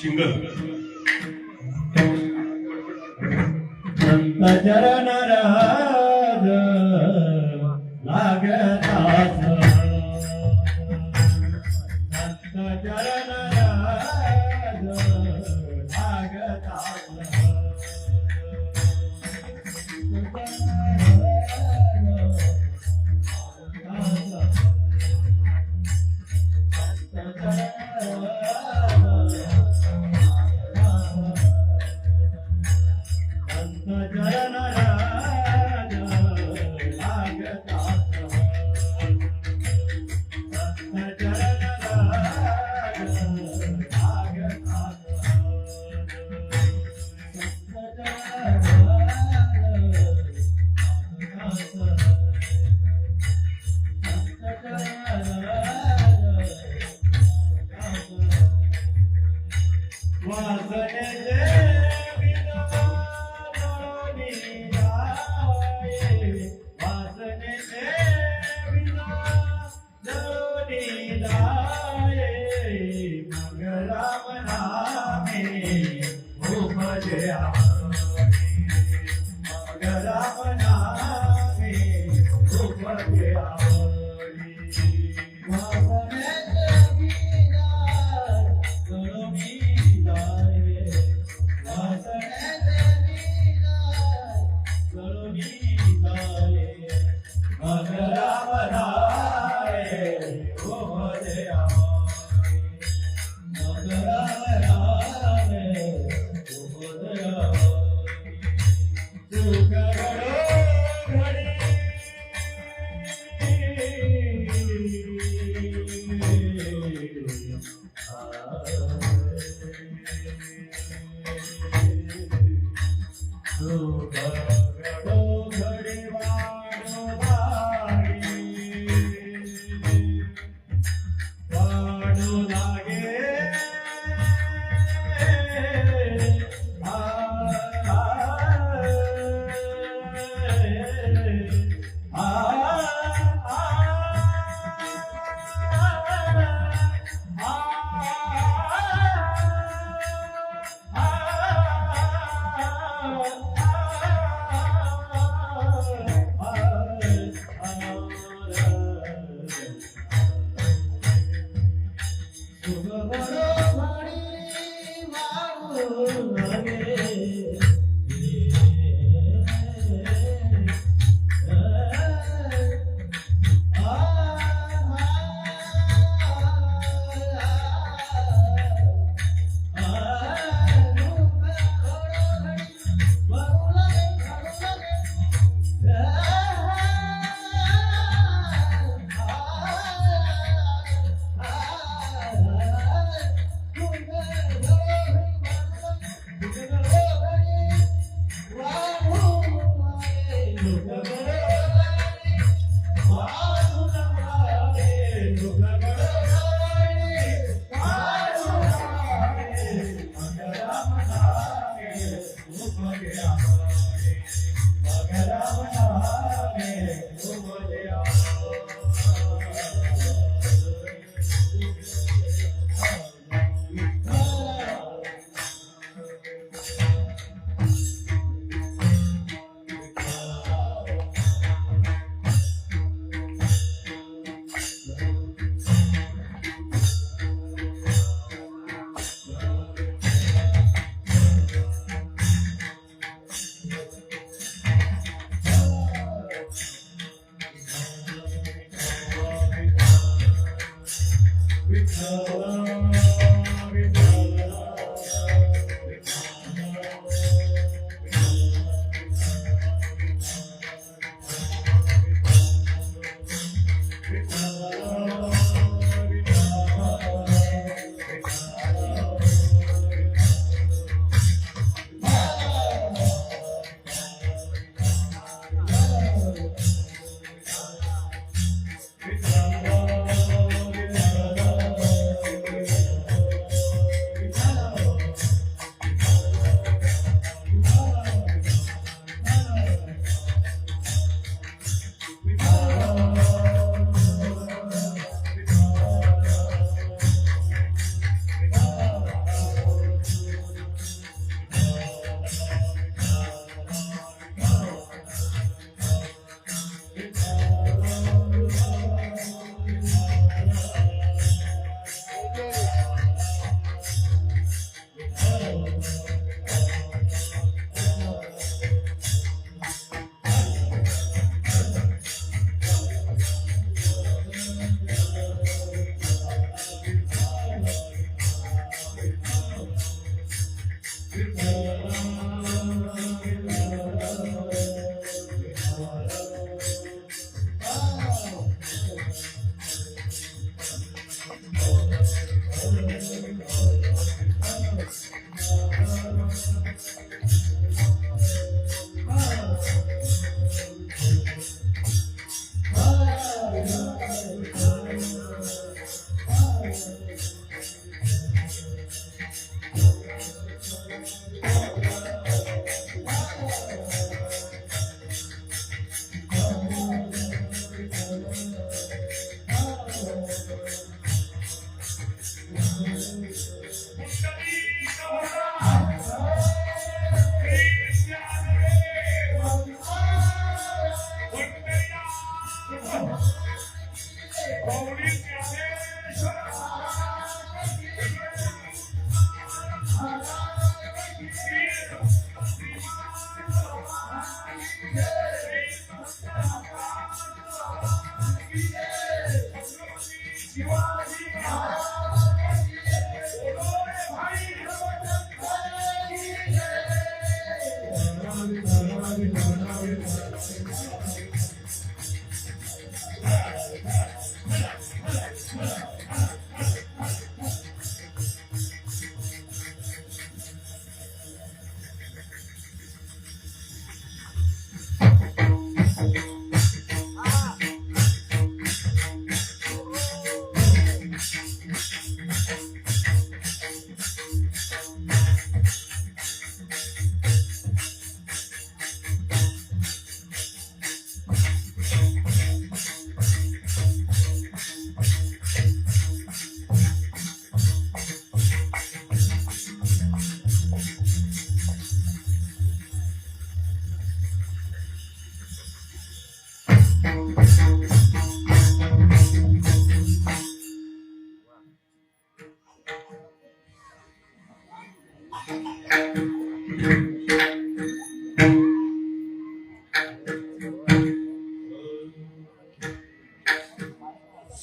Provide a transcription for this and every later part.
Single चरण राज लागतास चरण राज लागतास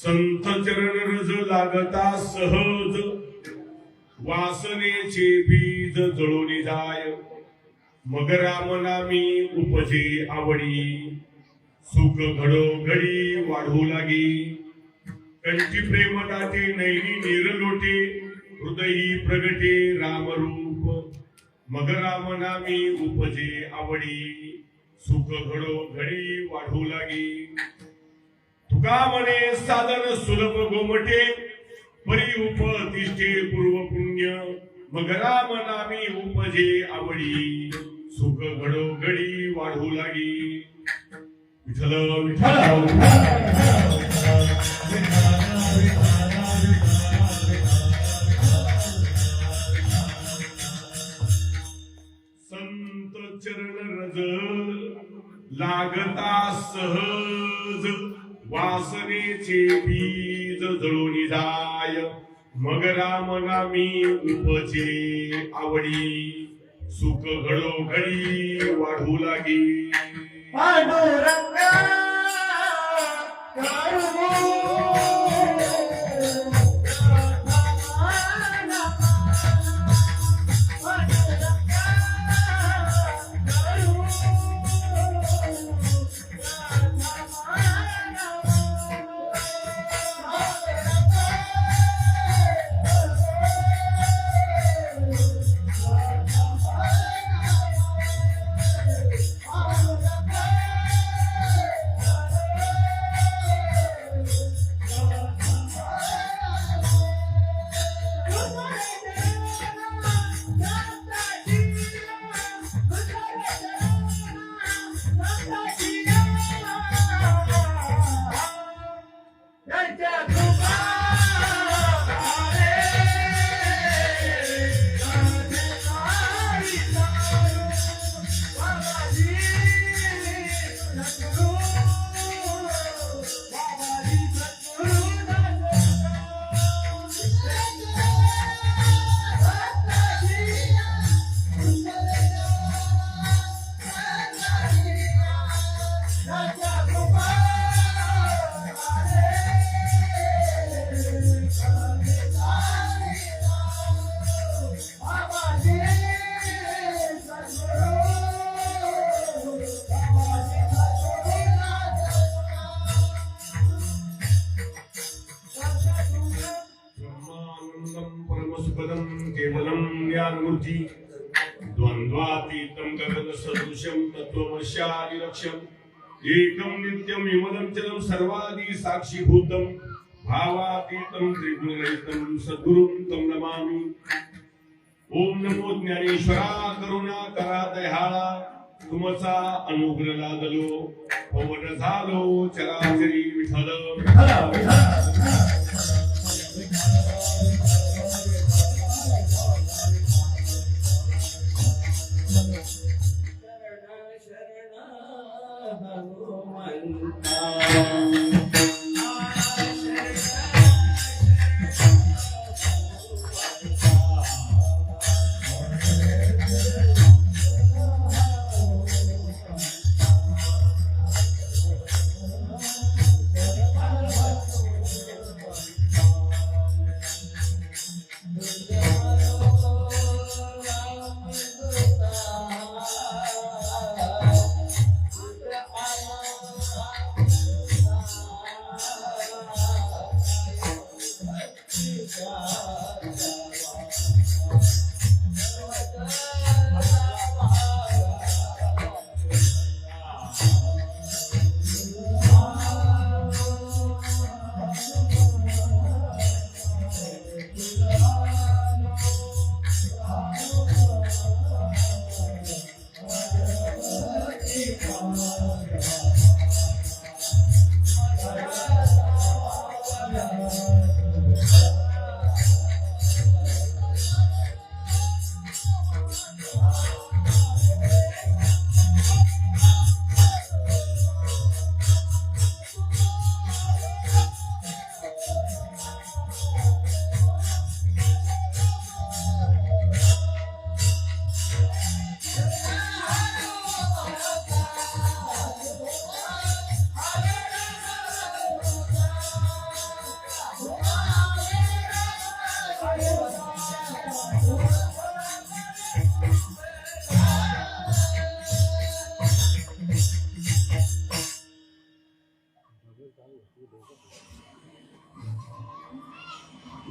संत चरण रज लागता सहज वासनेचे बीज जळून जाय मग राम नामी उपजे आवडी सुख घडोघडी वाढू लागी कंठी प्रेम दाते नैनी निरलोटे हृदयी प्रगटे रामरूप मग राम नामी उपजे आवडी सुख घडोघडी वाढू लागी तुका म्हणे साधन सुलभ गोमटे परी उपतिष्ठे पूर्व पुण्य मग राम नामी उपजे आवडी सुख घडोघडी वाढू लागी विठ्ठल विठ्ठल संत चरण रज लागता सहज वासनेचे बीज जळून जाय मग राम नामी उपजे आवडी सुख घडोघडी वाढू लागी पांडुरंगा परमानंदं परमसुखदं केवलं ज्ञानमूर्ति द्वन्द्वातीतं गगनसदृशं तत्त्वमस्यादिलक्ष्यम् एकं नित्यं विमलं चलं सर्वादि साक्षीभूतं भावातीतं त्रिगुणरहितं सद्गुरुं तं नमामि। ओम नमो ज्ञानेश्वरा करुणा करा दयाळा तुमचा अनुग्रह लादलो पवन झालो चराचरी विठ्ठल।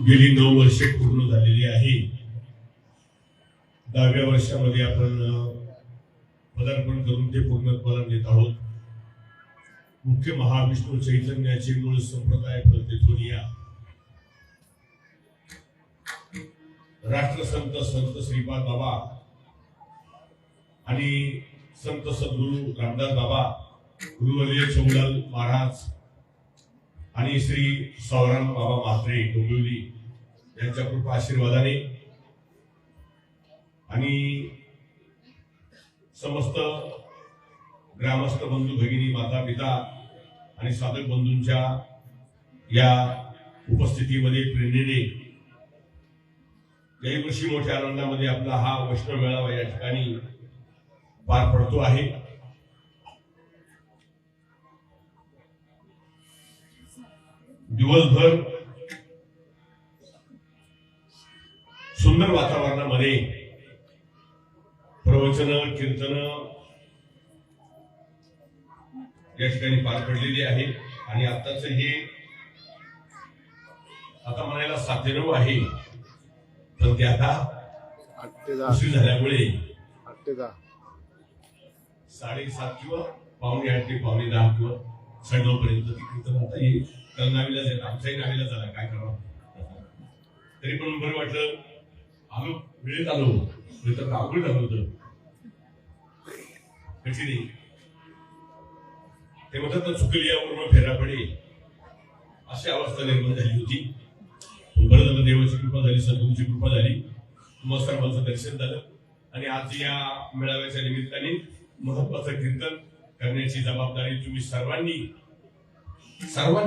गेली 9 वर्षे पूर्ण झालेली आहे। 10व्या वर्षामध्ये आपण पदार्पण करून ते पूर्णत्वाला नेत आहोत। मुख्य महाविष्णू चैतन्याचे मूळ संप्रदाय फलतेथून या राष्ट्रसंत संत श्रीपाद बाबा आणि संत सद्गुरु रामदास बाबा गुरुवर्य चौलाल महाराज आणि श्री सौराम बाबा म्हात्रे डोंबिवली यांच्या कृपा आशीर्वादाने आणि समस्त ग्रामस्थ बंधू भगिनी माता पिता आणि साधक बंधूंच्या या उपस्थितीमध्ये प्रेरणेने याही वर्षी मोठ्या आनंदामध्ये आपला हा वैष्णव मेळावा या ठिकाणी पार पडतो आहे। दिवसभर सुंदर वातावरणामध्ये प्रवचन कीर्तन या ठिकाणी पार पडलेली आहे आणि आताच हे आता म्हणायला 7:09 आहे, पण ते आता 8 झाल्यामुळे 7:30 किंवा 7:45 ते 7:45 किंवा 9:30 पर्यंत ती कीर्तन आता येईल। त्याला नावीला जाईल, आमच्याही नावीला झाला, काय करावं तरी पण बरं वाटलं, आलो वेळेत आलो, तर अवघड झालं होतं कशी नाही। ते म्हणतात ना, चुकली यावर फेरा पडे, अशी अवस्था निर्माण झाली होती। बरं झालं, देवाची कृपा झाली, सद्गुरूची कृपा झाली, तुम्हा सर्वांचं दर्शन झालं आणि आज या मेळाव्याच्या निमित्ताने महत्वाचं कीर्तन करण्याची जबाबदारी तुम्ही सर्वांनी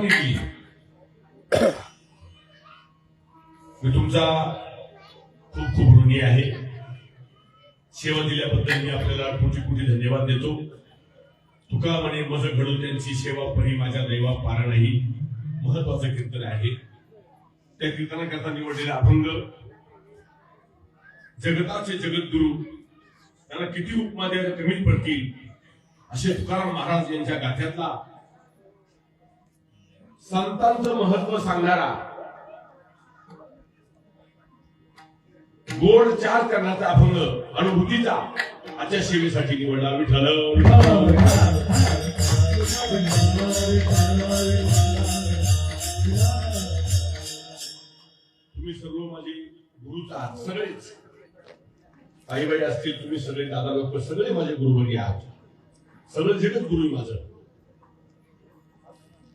केली। मी तुमचा खूप खूप ऋणी आहे। सेवा दिल्याबद्दल मी आपल्याला कोटी कोटी धन्यवाद देतो। तुका म्हणे मज घडून त्यांची सेवा परी माझ्या दैवा पारा नाही, महत्वाचं कीर्तन आहे। त्या कीर्तनाकरता निवडलेला अभंग जगताचे जगद्गुरु त्यांना किती उपमा द्यायला कमीच पडतील असे तुकाराम महाराज यांच्या गाथ्यातला संतांचं महत्व सांगणारा गोड चार करण्याचा अभंग अनुभूतीचा आजच्या सेवेसाठी निवडला. विठ्ठल तुम्ही सर्व माझे गुरुच आहात. सगळेच आई बाई असतील, तुम्ही सगळे दादा लोक सगळे माझे गुरुवर्गी आहात. सगळं जगत गुरु आहे माझं.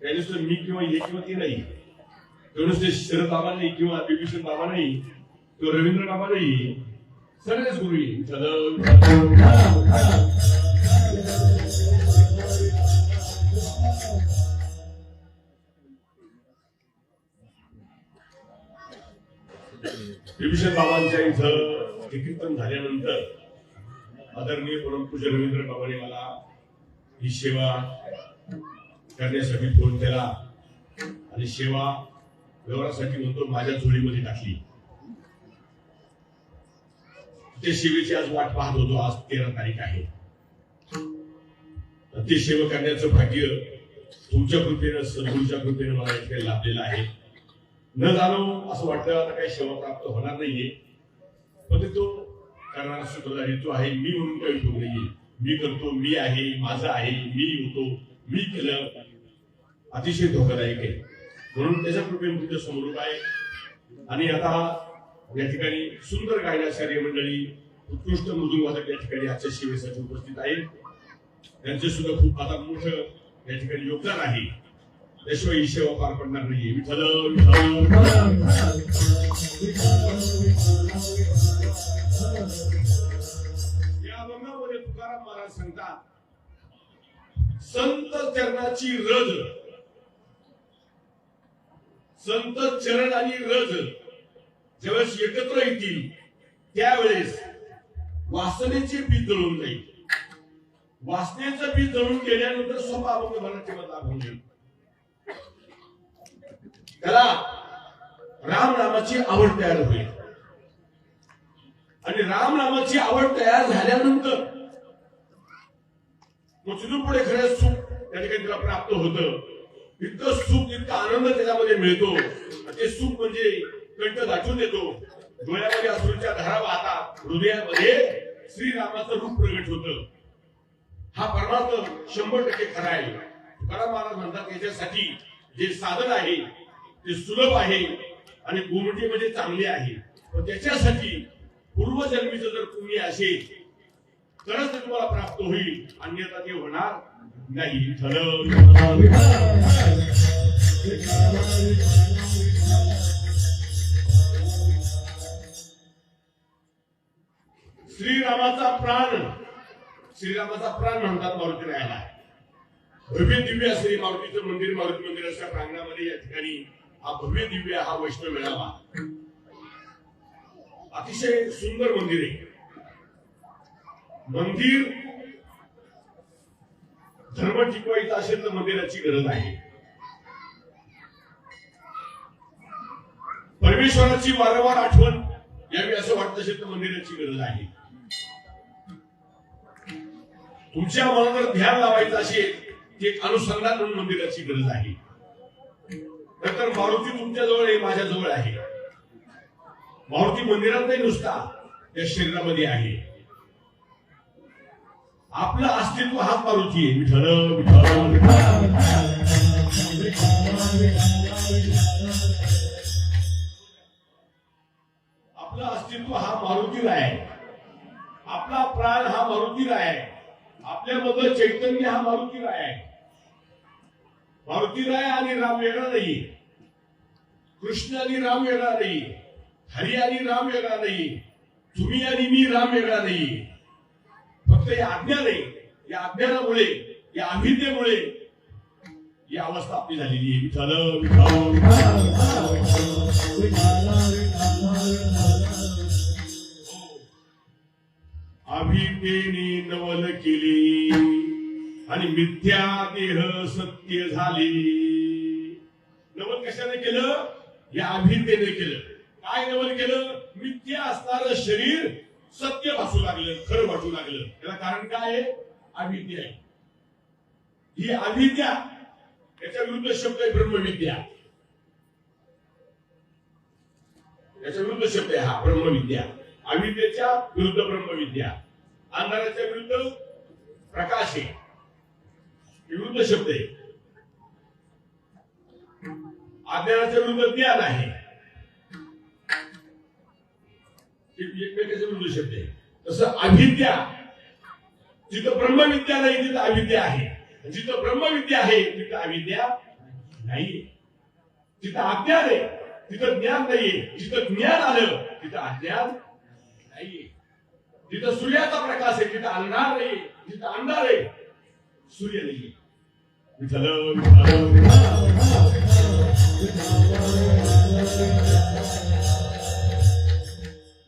त्यानुसार मी किंवा हे किंवा ते नाही. त्यानुसार शरद बाबा नाही किंवा बिभीषण बाबा नाही किंवा रवींद्र बाबा नाही. सगळेच गुरु आहे. बिभीषण बाबांच्या इथं कीर्तन झाल्यानंतर आदरणीय परमपूज्य रवींद्र बाबांनी मला ही सेवा करण्यासाठी फोन केला आणि सेवा व्यवहारासाठी म्हणतो माझ्या झोळीमध्ये टाकली. ते सेवेची आज वाट पाहत होतो. आज 13 तारीख आहे. ते सेवा करण्याचं भाग्य तुमच्या कृपेनं सद्गुरूच्या कृपेनं मला इतके लाभलेलं आहे. न जाणो असं वाटतं आता काही सेवा प्राप्त होणार नाहीये, पण तो करणारा सुद्धा हेतू आहे. मी म्हणून काही उपयोग नाहीये. मी करतो, मी आहे, माझं आहे, मी होतो, मी केलं, अतिशय धोकादायक आहे. म्हणून त्याच्या कृपेने तुमच्या समोर आहे. आणि आता या ठिकाणी सुंदर गायनाचार्य मंडळी, उत्कृष्ट मृदुंगवादक या ठिकाणी आजच्या सेवेसाठी उपस्थित आहेत. त्यांचे सुद्धा खूप आता मोठं या ठिकाणी योगदान आहे. त्याशिवाय ही सेवा पार पडणार नाहीये. विठ्ठल या अभंगामध्ये तुकाराम महाराज सांगतात, संत चरणाची रज, संत चरण आणि रज ज्यावेळेस एकत्र येतील त्यावेळेस वासनेचे बीज जळून जाईल. वासनेचं बीज जळून गेल्यानंतर सोपा अभंग मराठीमधला अभंग येईल. त्याला राम नामाची आवड तयार होईल. आणि राम नामाची आवड तयार झाल्यानंतर तिथून पुढे खरं सुख त्या ठिकाणी त्याला प्राप्त होतं. इतकं सुख, इतका आनंद त्याच्यामध्ये मिळतो. ते सुख म्हणजे कंठ दाटून देतो. डोळ्यामध्ये अश्रूच्या धारा वाहतात. हृदयामध्ये श्रीरामाचं रूप प्रगट होतं. हा परमार्थ 100% खरा आहे. तुकाराम महाराज म्हणतात याच्यासाठी जे साधन आहे ते सुलभ आहे आणि गोमटी म्हणजे चांगले आहे. पण त्याच्यासाठी पूर्वजन्मीचं जर पुण्य असेल तरच ते तुम्हाला प्राप्त होईल, अन्यथा ते होणार नाही. श्रीरामाचा प्राण म्हणतात मारुती राहायला. भव्य दिव्य श्री मारुतीचं मंदिर, मारुती मंदिराच्या प्रांगणामध्ये या ठिकाणी हा भव्य दिव्य हा वैष्णव मेळावा अतिशय सुंदर मंदिर आहे. मंदिर धर्म टिकवायचा असेल तर मंदिराची गरज आहे. परमेश्वराची वारंवार आठवण यावी असं वाटत असेल तर मंदिराची गरज आहे. तुमच्या मनावर ध्यान लावायचं असेल एक अनुसंधान म्हणून मंदिराची गरज आहे. नंतर मारुती तुमच्या जवळ आहे, माझ्या जवळ आहे. मारुती मंदिरात नाही नुसता, या शरीरामध्ये आहे. आपलं अस्तित्व हा मारुती आहे. विठ्ठल आपलं अस्तित्व हा मारुतीला आहे. आपला प्राण हा मारुतीला आहे. आपल्यामधलं चैतन्य हा मारुतीला आहे. मारुती राय आणि राम वेगळा नाही. कृष्ण आणि राम वेगळा नाही. हरी आणि राम वेगळा नाही. तुम्ही आणि मी राम वेगळा नाही. फक्त या अज्ञाने, या अज्ञानामुळे, या अविद्येमुळे ही अवस्था आपली झालेली आहे. अभितेने नवल केली आणि मिथ्या देह सत्य झाली. नवल कशाने केलं? या अभितेने केलं. काय नवल केलं? मिथ्या असणारं शरीर सत्य भासू लागलं, खरं भासू लागलं. त्याला कारण काय आहे? अविद्या आहे. ही अविद्या, याच्या विरुद्ध शब्द आहे ब्रह्मविद्या. याच्या विरुद्ध शब्द आहे हा ब्रह्मविद्या. अविद्येच्या विरुद्ध ब्रह्मविद्या, अंधाराच्या विरुद्ध प्रकाश आहे, विरुद्ध शब्द आहे. अज्ञानाच्या विरुद्ध ज्ञान आहे, एकमेकाच्या विरुद्ध शब्द आहे. तसं अविद्या, जिथं ब्रह्मविद्या नाही तिथं अविद्या आहे, जिथं ब्रह्मविद्या आहे तिथं अविद्या नाही. जिथं अज्ञान आहे तिथं ज्ञान नाहीये, जिथं ज्ञान आलं तिथं अज्ञान नाहीये. जिथं सूर्याचा प्रकाश आहे तिथं अंधार नाहीये, जिथं अंधार आहे सूर्य नाहीये. विठ्ठल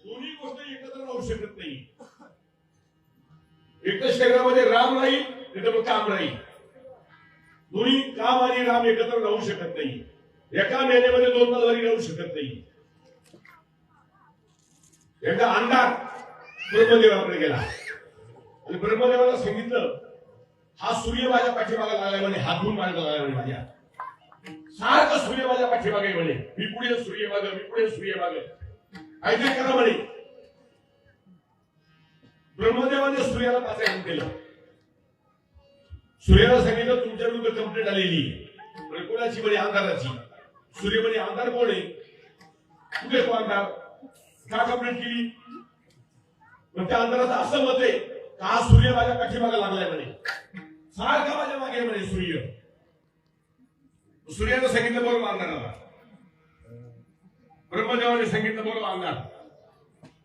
दोन्ही गोष्टी एकत्र राहू शकत नाही. एकच शरीरामध्ये राम राहील नाही तर मग काम राहील. दोन्ही काम आणि राम एकत्र राहू शकत नाही. एका मेल्यामध्ये दोन तलवारी राहू शकत नाही. एकदा अंधार ब्रह्मदेवाकडे गेला आणि ब्रह्मदेवाला सांगितलं, हा सूर्य माझ्या पाठीमागे लागलाय म्हणे, हात धुवून मागे लागलाय म्हणे, माझ्या सारखं सूर्य माझ्या पाठीमागे म्हणे, मी पुढे सूर्य मागे, मी पुढे सूर्य मागे, काहीतरी करा म्हणे. ब्रह्मदेवाने सूर्याला पाचायन केलं. सूर्याला सांगितलं, तुमच्या विरुद्ध कंप्लेंट आलेली. म्हणजे कोणाची म्हणे? अंधाराची. सूर्य म्हणे, अंधार कोण आहे? कुठे तो अंधार? का कंप्लेंट केली? मग त्या अंधाराचं असं मत आहे का हा सूर्य माझ्या पाठीमागे लागलाय म्हणे, सारखा माझ्या मागे म्हणे सूर्य. सूर्यानं सांगितलं बरोबर अंधाराला, ब्रह्मदेवाने सांगितलं बरोबर अंधार.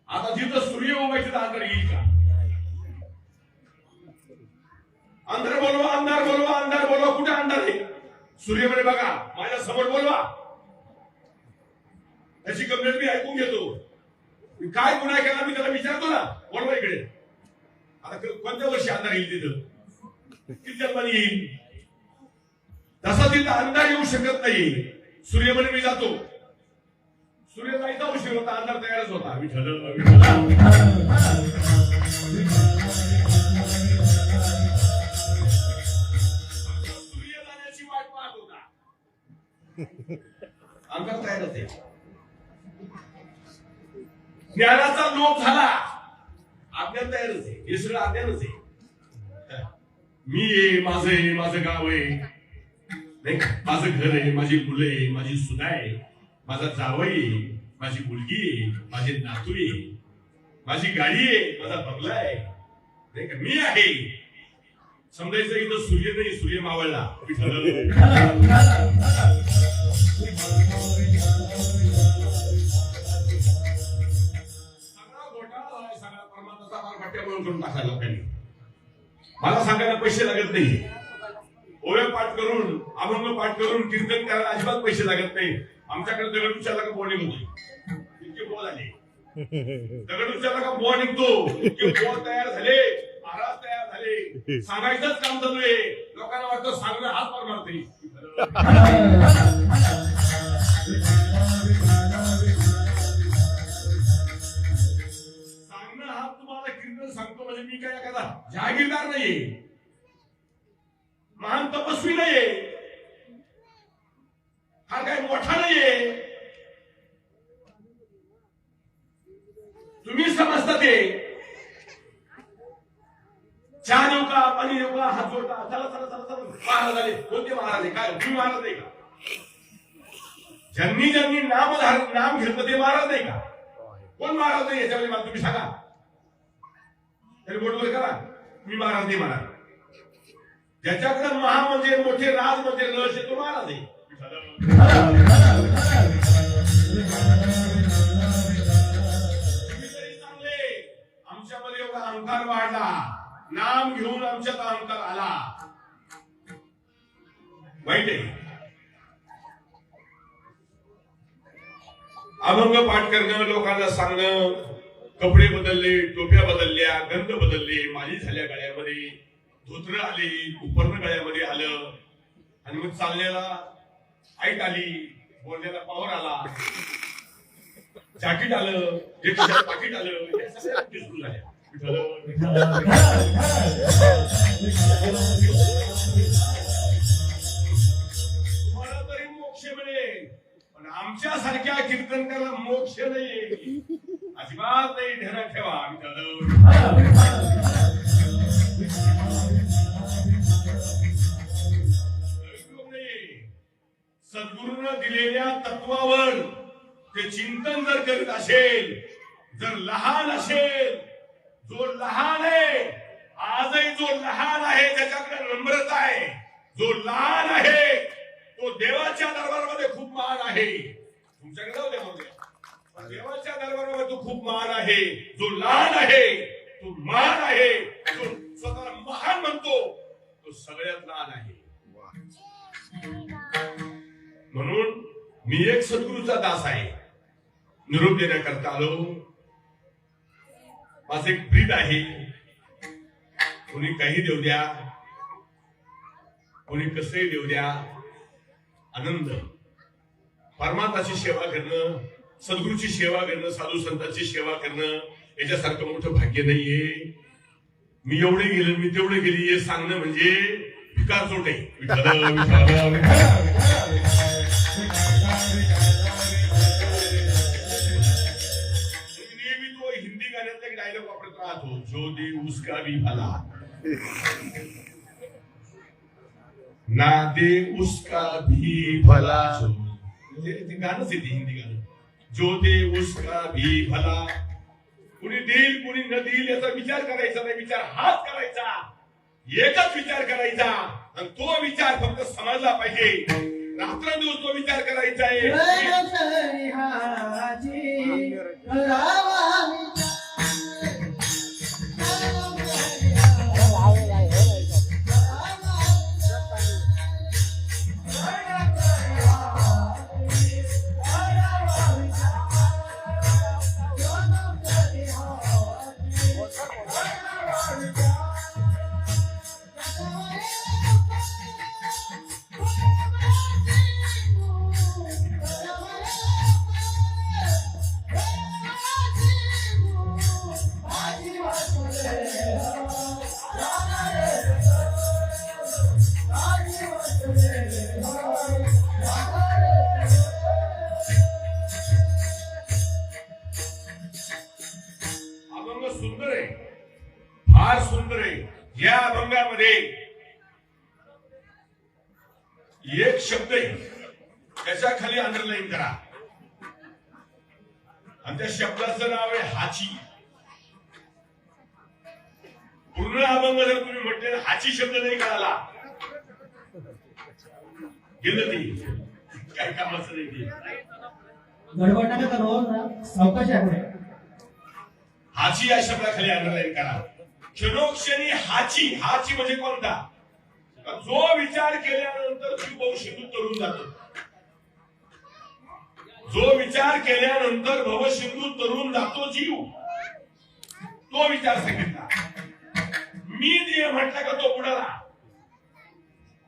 आता जिथं सूर्य उभा तिथं अंधार येईल का? अंधार बोलवा, अंधार बोलवा, अंधार बोलवा. कुठे अंधार आहे? सूर्य म्हणे, बघा माझ्या समोर बोलवा. त्याची कंप्लेंट मी ऐकून घेतो. काय गुन्हा केला मी त्याला विचारतो ना, बोलवा इकडे. आता कोणत्या वर्षी अंधार येईल तिथं? किती जन्माने येईल? तसा तिथं अंधार येऊ शकत नाही. सूर्य म्हणे, मी जातो. सूर्य जायचा उशीर होता, अंधार तयारच होता. विठ्ठल सूर्य जाण्याची वाट पाहत होता, अंधार तयारच आहे. ज्ञानाचा लोप झाला, अज्ञान तयारच आहे. हे सगळं अज्ञानच आहे. मी आहे, माझं आहे, माझं गाव आहे, नाही माझं घर आहे, माझी मुलं आहे, माझी सुना आहे, माझा जावई आहे, माझी मुलगी आहे, माझे नातू आहे, माझी गाडी आहे, माझा बंगला आहे, नाही का? मी आहे समजायचं. इथं सूर्य नाही, सूर्य मावळला. करून टाकायला लोकांनी. मला सांगायला पैसे लागत नाही. ओव्या पाठ करून, अभंग पाठ करून कीर्तन करायला अजिबात पैसे लागत नाही. आमच्याकडे दगड उचलला का बोर्ड निघतो, इतके बोल आले. दगड उचलला का बोर्ड निघतो, इतके बोल तयार झाले, महाराज तयार झाले. सांगायचंच काम चालू आहे. लोकांना वाटतं सांगणं हात पार मारते. सांगतो म्हणजे मी काय एखादा जहागीरदार नाहीये, महान तपस्वी नाहीये, हा काय मोठा नाहीये. तुम्ही समजता ते. चहा देऊ का, पाणी देऊ का, हात जोडता, चला चला चला चला. महाराज आले. कोणते महाराज आहे? काय तुम्ही महाराज नाही का? ज्यांनी ज्यांनी नाम घेतलं ते महाराज नाही का? कोण महाराज नाही याच्यामध्ये मला तुम्ही सांगा. तरी बोटवर करा, मी महाराज नाही महाराज. ज्याच्याकडे महा म्हणजे मोठे राज म्हणजे रस तो महाराज आहे. चांगले आमच्यामध्ये एवढा अहंकार वाढला, नाम घेऊन आमच्यात अहंकार आला, वाईट आहे. अभंग पाठ करणं, लोकांना सांगणं, कपडे बदलले, टोप्या बदलल्या, गंध बदलले, माली झाल्या गळ्यामध्ये, धोत्र आले, उपर्ण गळ्यामध्ये आलं, आणि मग चालण्याला हाईट आली, बोलण्याला पावर आला, जॅकेट आलं, पाकिट आलं, या सगळ्या गोष्टी सुरू झाल्या. तुम्हाला तरी मोक्ष मिळेल, पण आमच्या सारख्या कीर्तनकाला मोक्ष नाही. अजिबात नाही ध्यानात ठेवा विठ्ठल. सद्गुरूनं दिलेल्या तत्वावर ते चिंतन जर करीत असेल, जर लहान असेल, जो लहान आहे आजही, जो लहान आहे ज्याच्याकडे नम्रता आहे, जो लहान आहे तो देवाच्या दरबारामध्ये खूप मान आहे. तुमच्याकडे जाऊ दे म्हणूया, देवाच्या दरबारामध्ये तो खूप मान आहे. जो लहान आहे तो मान आहे, जो स्वतःला महान म्हणतो तो सगळ्यात लहान आहे. म्हणून मी एक सद्गुरूचा दास आहे. निरोप देण्याकरता आलो. माझं एक प्रीत आहे. कोणी काही देऊ द्या, कोणी कसंही देऊ द्या, आनंद. परमात्म्याची सेवा करणं, सद्गुरूची सेवा करणं, साधू संतांची सेवा करणं याच्यासारखं मोठं भाग्य नाहीये. मी एवढे गेले, मी तेवढे गेली हे सांगणं म्हणजे विकार चोट आहे. नेहमी तो हिंदी गाण्यातला एक डायलॉग वापरत राहतो, जो दे उसका भी भला, ना दे उसका भी भला. ते गाणंच येते हिंदी गाणं. जो दे उसका भी भला. कुणी देईल कुणी न देईल याचा विचार करायचा नाही. विचार हाच करायचा, एकच विचार करायचा, आणि तो विचार फक्त समजला पाहिजे. रात्रंदिवस तो विचार करायचा आहे. सुंदर आहे, फार सुंदर आहे. या अभंगामध्ये एक शब्द आहे, त्याच्या खाली अंडरलाईन करा, आणि त्या शब्दाचं नाव आहे हाची. पूर्ण अभंग जर तुम्ही म्हटले हाची शब्द नाही कळाला गेलं ते काय कामाचं नाही. ते गडबड नका करू, सावकाश आहे. हाची या शब्दाखाली अंडरलाईन करा. क्षणोक्षणी हाची. हाची म्हणजे कोणता? जो विचार केल्यानंतर जीव भवसिंधू तरून जातो. जो विचार केल्यानंतर भवसिंधू तरून जातो जीव, तो विचार सांगितला. मी देह म्हटला का तो बुडाला,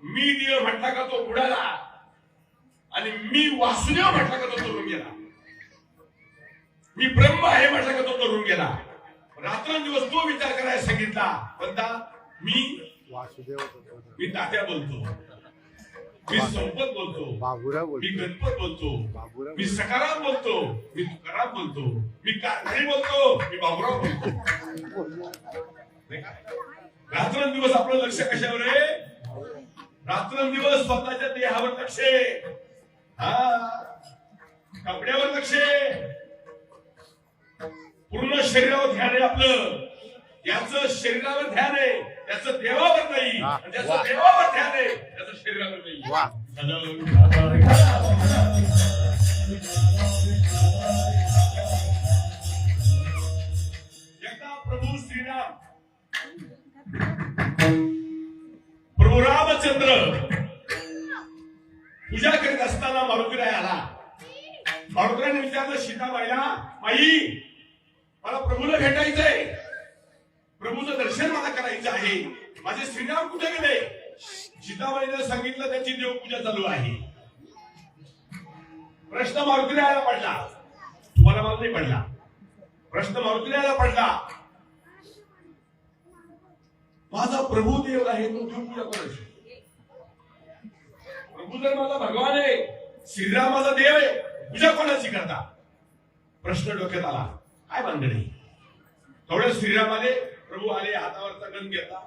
मी देह म्हटला का तो बुडाला, आणि मी वासुदेव म्हटला का तो तरून गेला. मी ब्रह्म आहे म्हटलं का तो तरुण गेला. रात्रंदिवस तो विचार करायला सांगितला. कोणता? मी वासुदेव, मी तात्या बोलतो, मी संपत बोलतो, मी गणपत बोलतो, मी सकाराम बोलतो, मी तुकाराम बोलतो, मी कारखानी बोलतो, मी बाबुराव बोलतो. रात्रंदिवस आपलं लक्ष कशावर आहे? रात्रंदिवस स्वतःच्या देहावर लक्ष आहे, कपड्यावर लक्ष आहे, पूर्ण शरीरावर ध्यान आहे आपलं. याचं शरीरावर ध्यान आहे, त्याचं देवावर नाही. ज्याचं देवावर ध्यान आहे त्याचं शरीरावर नाही. एकदा प्रभू श्रीराम, प्रभू रामचंद्र पूजा करीत असताना मारुतीराय आला. मारुतीरायने विचारलं सीताबाईला, माई मला प्रभूला भेटायचंय, प्रभूचं दर्शन मला करायचं आहे, माझे श्रीराम कुठे गेले? सीताबाईने सांगितलं त्याची देवपूजा चालू आहे. प्रश्न मारुतीरायाला पडला, तुम्हाला मला नाही पडला. प्रश्न मारुतीरायाला पडला, माझा प्रभू देव आहे, तो देवपूजा करायची. प्रभू जर माझा भगवान आहे, श्रीराम माझा देव आहे, पूजा कोणाची करता? प्रश्न डोक्यात आला. काय भानगड आहे? थोड्या श्रीरामाने प्रभू आले, हातावरचा गण घेतला,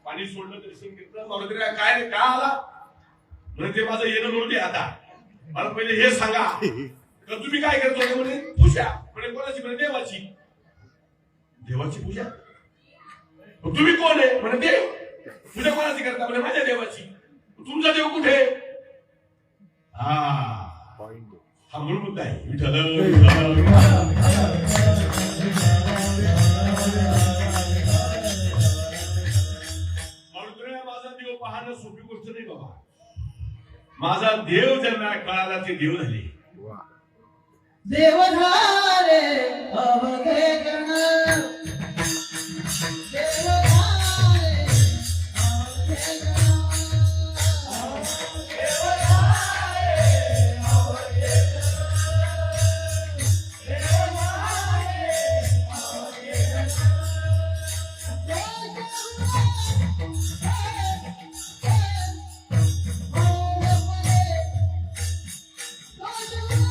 पाणी सोडलं, दर्शन घेतलं. मारुती काय रे, का आला? म्हणजे ते माझं येणं नव्हते. आता मला पहिले हे सांगा, तर तुम्ही काय करत होते? म्हणजे पूजा. म्हणजे कोणाची? म्हणजे देवाची. देवाची पूजा? तुम्ही कोण आहे? म्हणजे देव. पूजा कोणाची करता? म्हणजे माझ्या देवाची. तुमचा देव कुठे? हा मूळ मुद्दा आहे. विठ्ठल माझा देव पाहणं सोपी गोष्ट नाही बाबा. माझा देव ज्यांना कळाला ते देव झाले. देव झाले अवघे गण, देव झाले अवघे गण, देव झाले अवघे गण,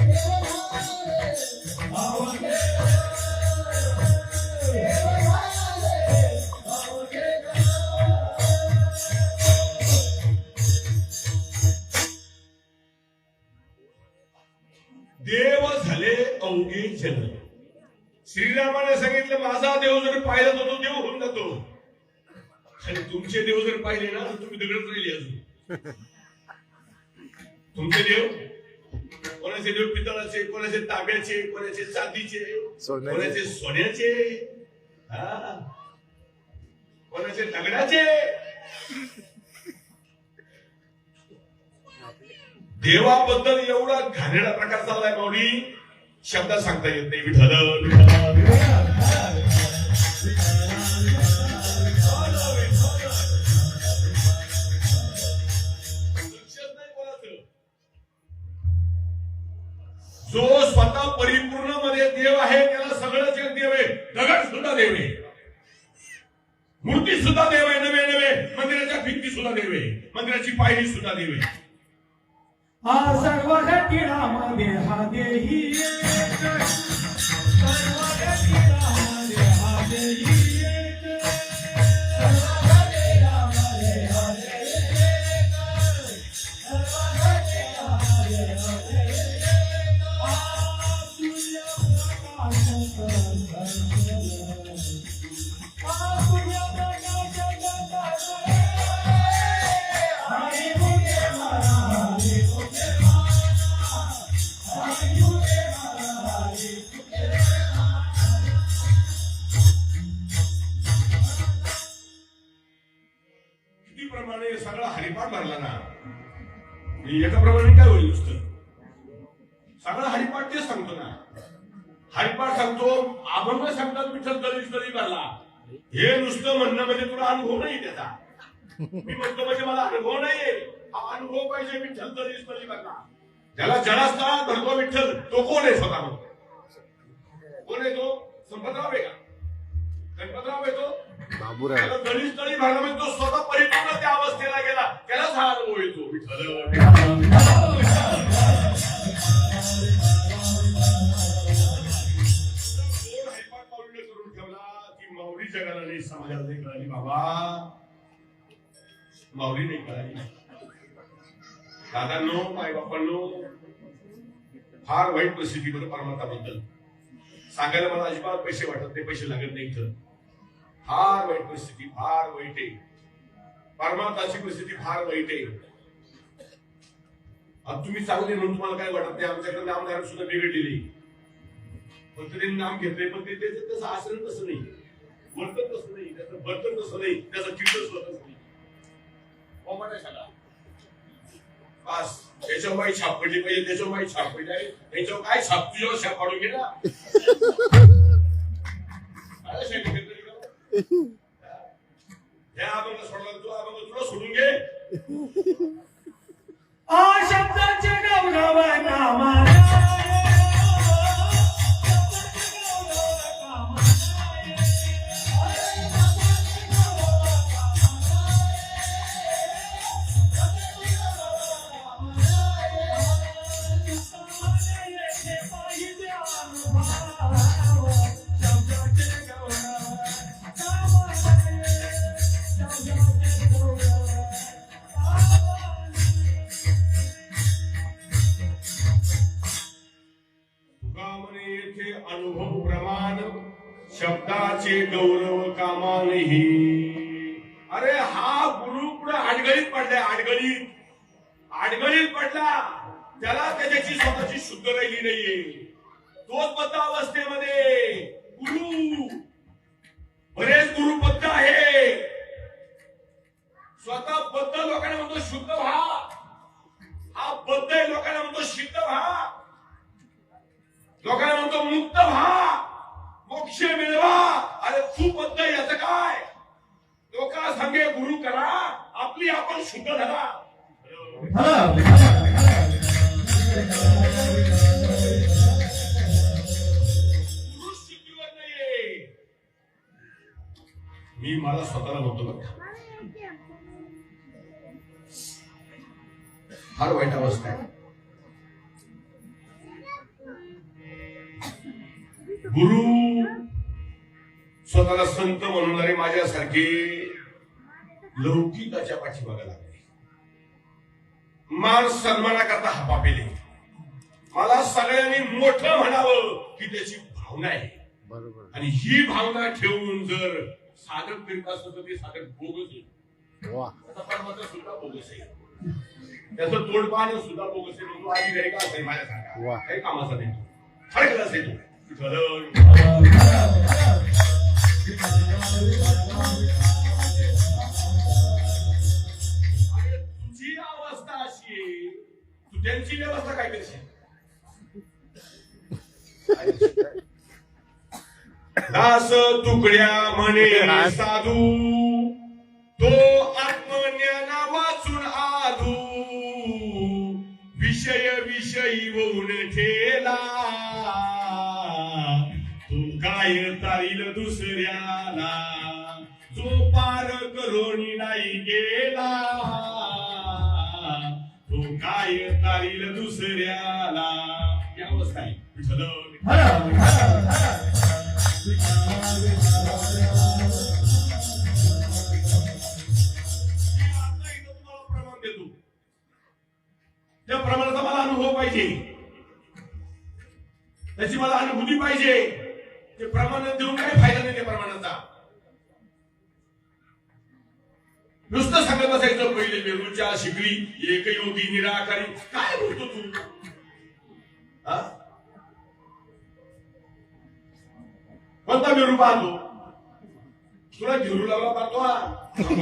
देव झाले अवघे गण. देव झाले अवघे जन. श्रीरामाने सांगितलं माझा देव जर पाहिला तर तो देव होऊन जातो. आणि तुमचे देव जर पाहिले ना तर तुम्ही दगडच राहिले. अजून तुमचे देव कोणाचे देव पितळाचे, कोणाचे तांब्याचे, कोणाचे चांदीचे, कोणाचे सोन्याचे, कोणाचे दगडाचे. देवाबद्दल एवढा घाणेरडा प्रकार चाललाय माऊली, शब्दात सांगता येत नाही. विठ्ठल जो स्वतः परिपूर्ण मध्ये देव आहे त्याला सगळं जग देव आहे. दगड सुद्धा देव आहे, मूर्ती सुद्धा देव आहे, नवे नवे मंदिराच्या भिंती सुद्धा देव आहे, मंदिराची पायरी सुद्धा देव आहे. सर्व घटिरामध्ये हा देही एक, सर्व घटिरामध्ये हा देही एक, सर्व घटिरामध्ये हा देही एक, सर्व घटिरामध्ये हा देही एक. प्रमाणे सगळा हरिपाठ भरला ना, एका प्रमाणे काय होईल? नुसतं सगळा हरिपाठ तेच सांगतो ना. हरिपाठ सांगतो, अभंग सांगतात विठ्ठल तरी तरी भरला. हे नुसतं म्हणणं म्हणजे तुला अनुभव नाही त्याचा. मी म्हणतो म्हणजे मला अनुभव नाहीये, हा अनुभव पाहिजे. विठ्ठल तरी तरी भरला. ज्याला जळस्थळात भरतो विठ्ठल, तो कोण आहे? स्वतः कोण आहे तो? संपतराव आहे का? गणपतराव आहे तो? त्याला दळीच तळी भरला म्हणजे तो स्वतः परिपूर्ण त्या अवस्थेला गेला, त्यालाच हा अनुभव येतो. विठ्ठल हरिपाठ माऊलीने करून ठेवला की माऊली जगाला नाही, समाजाला नाही कळाली. बाबा माऊली नाही कळाली. दादांनो, मायबापांनो, फार वाईट परिस्थिती बरं परमार्थाबद्दल सांगायला मला अजिबात पैसे वाटत नाही, पैसे लागत नाही. इथं फार वाईट परिस्थिती, फार वाईट आहे. परमार्थाची परिस्थिती फार वाईट आहे. आता तुम्ही चांगले म्हणून तुम्हाला काय वाटत नाही. आमच्याकडे नामधारक सुद्धा बिघडलेली, पण त्यांनी नाम घेतलंय, पण ते त्याचं आचरण तसं नाही, वर्तन तसं नाही, त्याचं वर्तन तसं नाही, त्याचं कीर्तन सुद्धा तसं नाही. सगळा बस त्याच्यावर काही छाप पडली पाहिजे, त्याच्यावर काही छाप पडली आहे, त्याच्यावर काय छाप तुझ्यावर छाप पाडून गेला. अभंग सोडला तू, अभंग तुला सोडून घे. शब्दाचे गौरव नामा अनुभव प्रमाण शब्दाचे गौरव कामा नाही. अरे हा गुरु पुढे आडगळीत पडलाय, आडगळीत पडला. त्याला त्याच्याची स्वतःची शुद्ध राहिली नाहीये. तोच बद्ध अवस्थेमध्ये गुरु, बरेच गुरु बद्ध आहे. स्वतः बद्ध लोकांना म्हणतो शुद्ध व्हा, हा बद्ध आहे लोकांना म्हणतो सिद्ध व्हा, लोकांना म्हणतो मुक्त व्हा, मोक्ष मिळवा. अरे तू बद्ध याचं काय? लोका सांगे गुरु करा, आपली आपण शुद्ध धरा. गुरु शुद्धीवर नाहीये. मी मला स्वतःला म्हणतो बघा, फार वाईट अवस्था आहे. गुरु स्वतःला संत म्हणणारे माझ्यासारखे लौकिकाच्या पाठीमागे लागले. मान सन्मानाकरता हपापेले. मला सगळ्यांनी मोठं म्हणावं की त्याची भावना आहे. बरोबर. आणि ही भावना ठेवून जर साधक फिरत असतं तर ते साधक बोगस आहे. वा. आता परमात्मा सुद्धा बोगस आहे. त्याचं तोंड पाहणं सुद्धा बोगस आहे. म्हणतो अधिकारी का असेल माझ्यासारखा, वा. काही कामाचा नाही तो, फरक असेल तो. तुझी अवस्था अशी आहे, तू त्यांची व्यवस्था काय करशील? दास तुकड्या म्हणे साधू, तो आत्मज्ञाना वाचून आधू. विषयी होऊन ठेला, तू काय तारील दुसऱ्याला. जो पार करोनी नाही गेला, तू काय तारील दुसऱ्याला. ही अवस्था आहे. विठ्ठल प्रमाण देतो, त्या प्रमाणाचा मला अनुभव पाहिजे, त्याची मला अनुभूती पाहिजे. ते प्रमाण देऊन काही फायदा नाही त्या प्रमाणाचा. नुसतं सांगत बसायचं पहिले मेरूच्या शिकरी एक योगी निराकारी. काय बोलतो तू? कोणता मेरू पाहतो? तुला घेरू लागला पाहतो तू.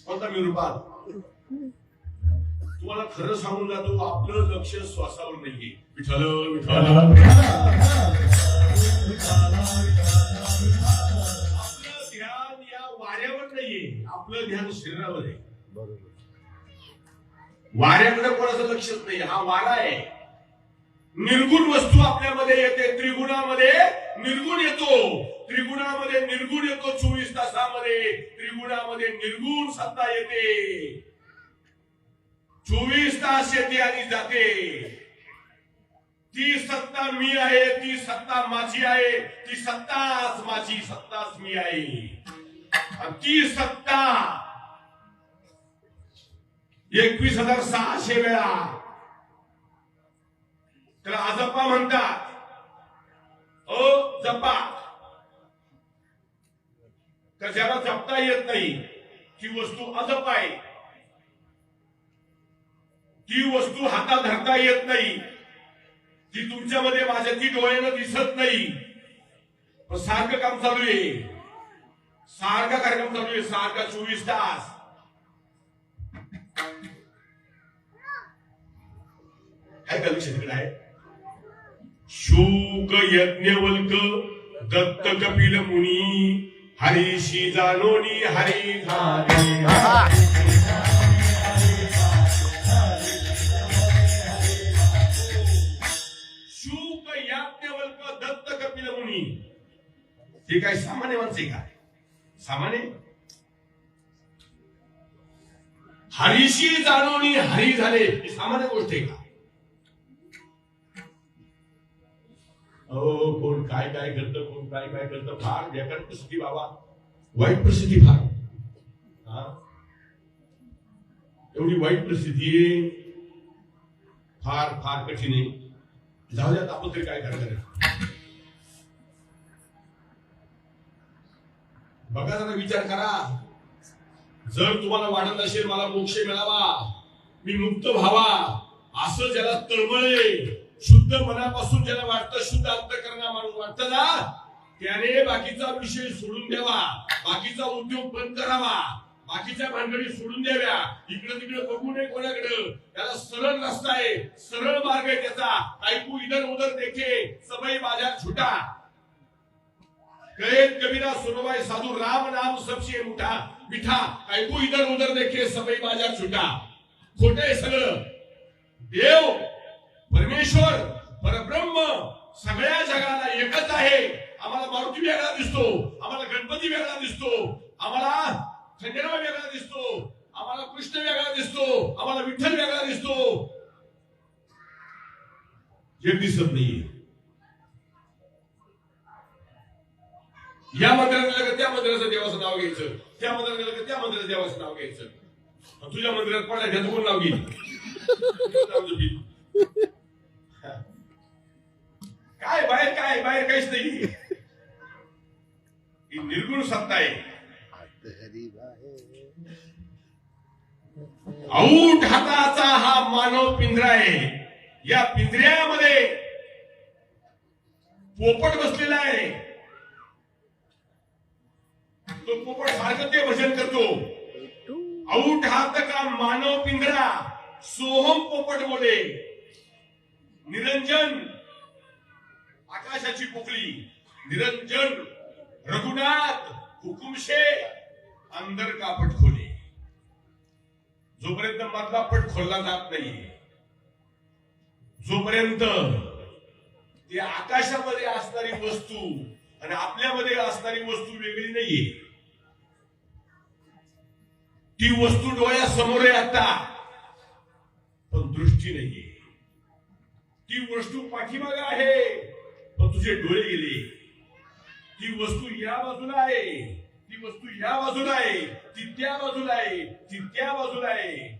कोणता मेरू पाहतो? तुम्हाला खरं सांगून जातो, आपलं लक्ष श्वासावर नाहीये. विठ्ठल विठ्ठल. आपलं ध्यान या वाऱ्यावर नाहीये, आपलं ध्यान शरीरावर आहे. बरोबर. वाऱ्याकडे कोणाचं लक्षच नाही. हा वारा आहे. निर्गुण वस्तू आपल्यामध्ये येते, त्रिगुणामध्ये निर्गुण येतो, त्रिगुणामध्ये निर्गुण येतो. 24 तासामध्ये त्रिगुणामध्ये निर्गुण सत्ता येते. 24 तास येते आणि जाते. ती सत्ता मी आहे, ती सत्ता माझी आहे, ती सत्ताच माझी, सत्ताच मी आहे. आणि ती सत्ता 21,600 वेळा त्याला अजपा म्हणतात. जपा. तर ज्याला जपता येत नाही ती वस्तू अजप आहे. ती वस्तू हातात धरता येत नाही, ती तुमच्यामध्ये माझ्या ती डोळ्यानं दिसत नाही, पण सारखं काम चालू आहे, सारखा कार्यक्रम चालू आहे, सारखा 24 तास. काय का लक्ष तिकडे आहे? शूक यज्ञवल्क दत्त कपिल मुनी, हरीशी जानोनी हरी झाले. शूक याज्ञवल्क दत्त कपिल मुनी, हे काय सामान्य माणसे काय? सामान्य. हरीशी जानोनी हरी झाले, ही सामान्य गोष्ट आहे का? कोण काय काय करतं, कोण काय काय करतं. फार बेकार परिस्थिती बाबा, वाईट परिस्थिती फार. एवढी वाईट परिस्थिती फार फार कठीण आहे. जाऊ द्यात, आपण तरी काय करणार आहे? बघा जरा विचार करा. जर तुम्हाला वाटत असेल मला मोक्ष मिळावा, मी मुक्त व्हावा, असं ज्याला तळमळे शुद्ध मनापासून ज्याला वाटतं, शुद्ध अंतःकरणा माणूस वाटतं ना, त्याने बाकीचा विषय सोडून द्यावा, बाकीचा उद्योग बंद करावा, बाकीच्या भानगडी सोडून द्याव्या, इकडे तिकडे बघू नये कोणाकडे. त्याला सरळ रस्ता आहे, सरळ मार्ग आहे त्याचा. ऐकू इधर उधर देखे सबई बाजार छुटा. कैद कबीरा सुनवाई साधू राम नाम सबसे मुठा मिठा. ऐकू इधर उधर देखे सबई बाजार छुटा. खोटे आहे सगळं. देव परमेश्वर परब्रह्म सगळ्या जगाला एकच आहे. आम्हाला मारुती वेगळा दिसतो, आम्हाला गणपती वेगळा दिसतो, आम्हाला खंडेराव वेगळा दिसतो, आम्हाला कृष्ण वेगळा दिसतो, आम्हाला विठ्ठल वेगळा दिसतो. एक दिसत नाहीये. या मंदिरात गेलं का त्या मंदिराचं देवाचं नाव घ्यायचं, त्या मंदिरात गेलं का त्या मंदिराचं देवाचं नाव घ्यायचं. तुझ्या मंदिरात पडला त्याचं कोण नाव घेईल? काय बाहेर, काय बाहेर काहीच नाही. ही निर्गुण सत्ता आहे. औट हाताचा हा मानव पिंजरा आहे. या पिंजऱ्यामध्ये पोपट बसलेला आहे. तो पोपट सारखं ते भजन करतो. औट हात का मानव पिंजरा सोहम पोपट बोले. निरंजन आकाशाची पोकळी, निरंजन रघुनाथ हुकुमशे अंदर का पट खोले. जोपर्यंत मधला पट खोलला जात नाही, जोपर्यंत ती आकाशामध्ये असणारी वस्तू आणि आपल्यामध्ये असणारी वस्तू वेगळी नाहीये. ती वस्तू डोळ्यासमोर आहे आता, पण दृष्टी नाहीये. ती वस्तू पाठीमागे आहे, पण तुझे डोळे गेले. ती वस्तू या बाजूला आहे, ती वस्तू या बाजूला आहे, ती त्या बाजूला आहे, ती त्या बाजूला आहे.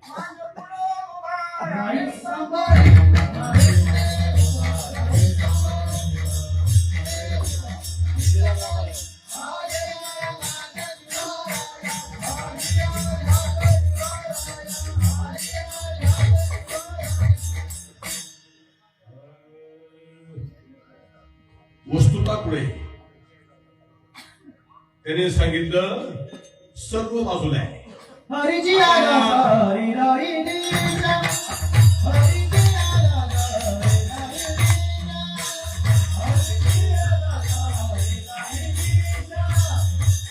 वस्तुता पुढे त्याने सांगितलं सर्व बाजूला आहे. हरिजी आला हरी हरी नीला, हरिजी आला हरी हरी नीला, हरिजी आला हरी हरी नीला,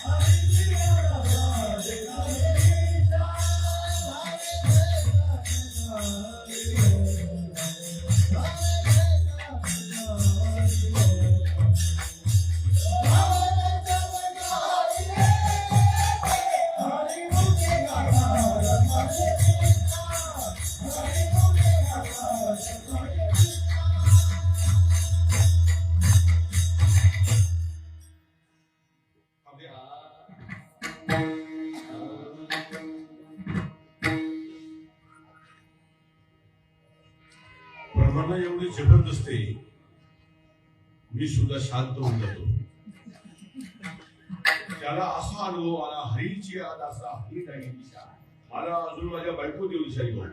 हरिजी आला हरी हरी नीला. ब्रह्मांड एवढी जबरदस्त आहे, मी सुद्धा शांत होऊन जातो. त्याला असा अनुभव आला, हरीची आद असा हरी नाही दिशा. मला अजून माझ्या बायको देऊ दिशारी भाऊ,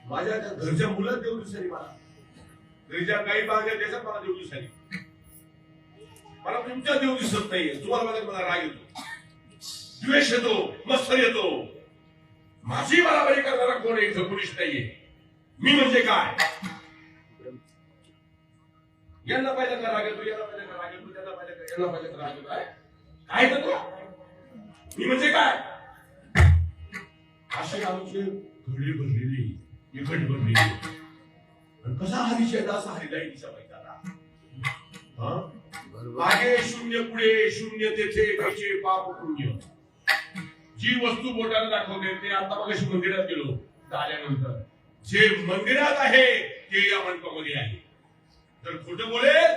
माझ्या त्या घरच्या मुलात देऊ दिशारी, मला घरच्या काही बांधल्या त्याच्यात मला देऊ दिशारी. मला तुमच्या देऊ दिसत नाहीये. तुम्हाला मला राग येतो, द्वेष येतो, मत्सर येतो. माझी बराबरी करणारा कोण आहे? इथं कुणीच नाहीये. मी म्हणजे काय? यांना पाहिजे का राग येतो, याला पाहिजे का राग येतो, त्याला पाहिजे का, याला पाहिजे का राग येतो. काय करतो मी म्हणजे काय? असे आमचे घडे भरलेली, एकट भरलेली. कसा हरीशेड असा हरिलाई दिसा पाहिजे. मागे शून्य, पुढे शून्य, तेथे त्याचे पाप पुण्य. जी वस्तू बोटाला दाखवते ते आता मग मंदिरात गेलो आल्यानंतर, जे मंदिरात आहे ते या मंडपामध्ये आहे. तर खोटं बोलेल,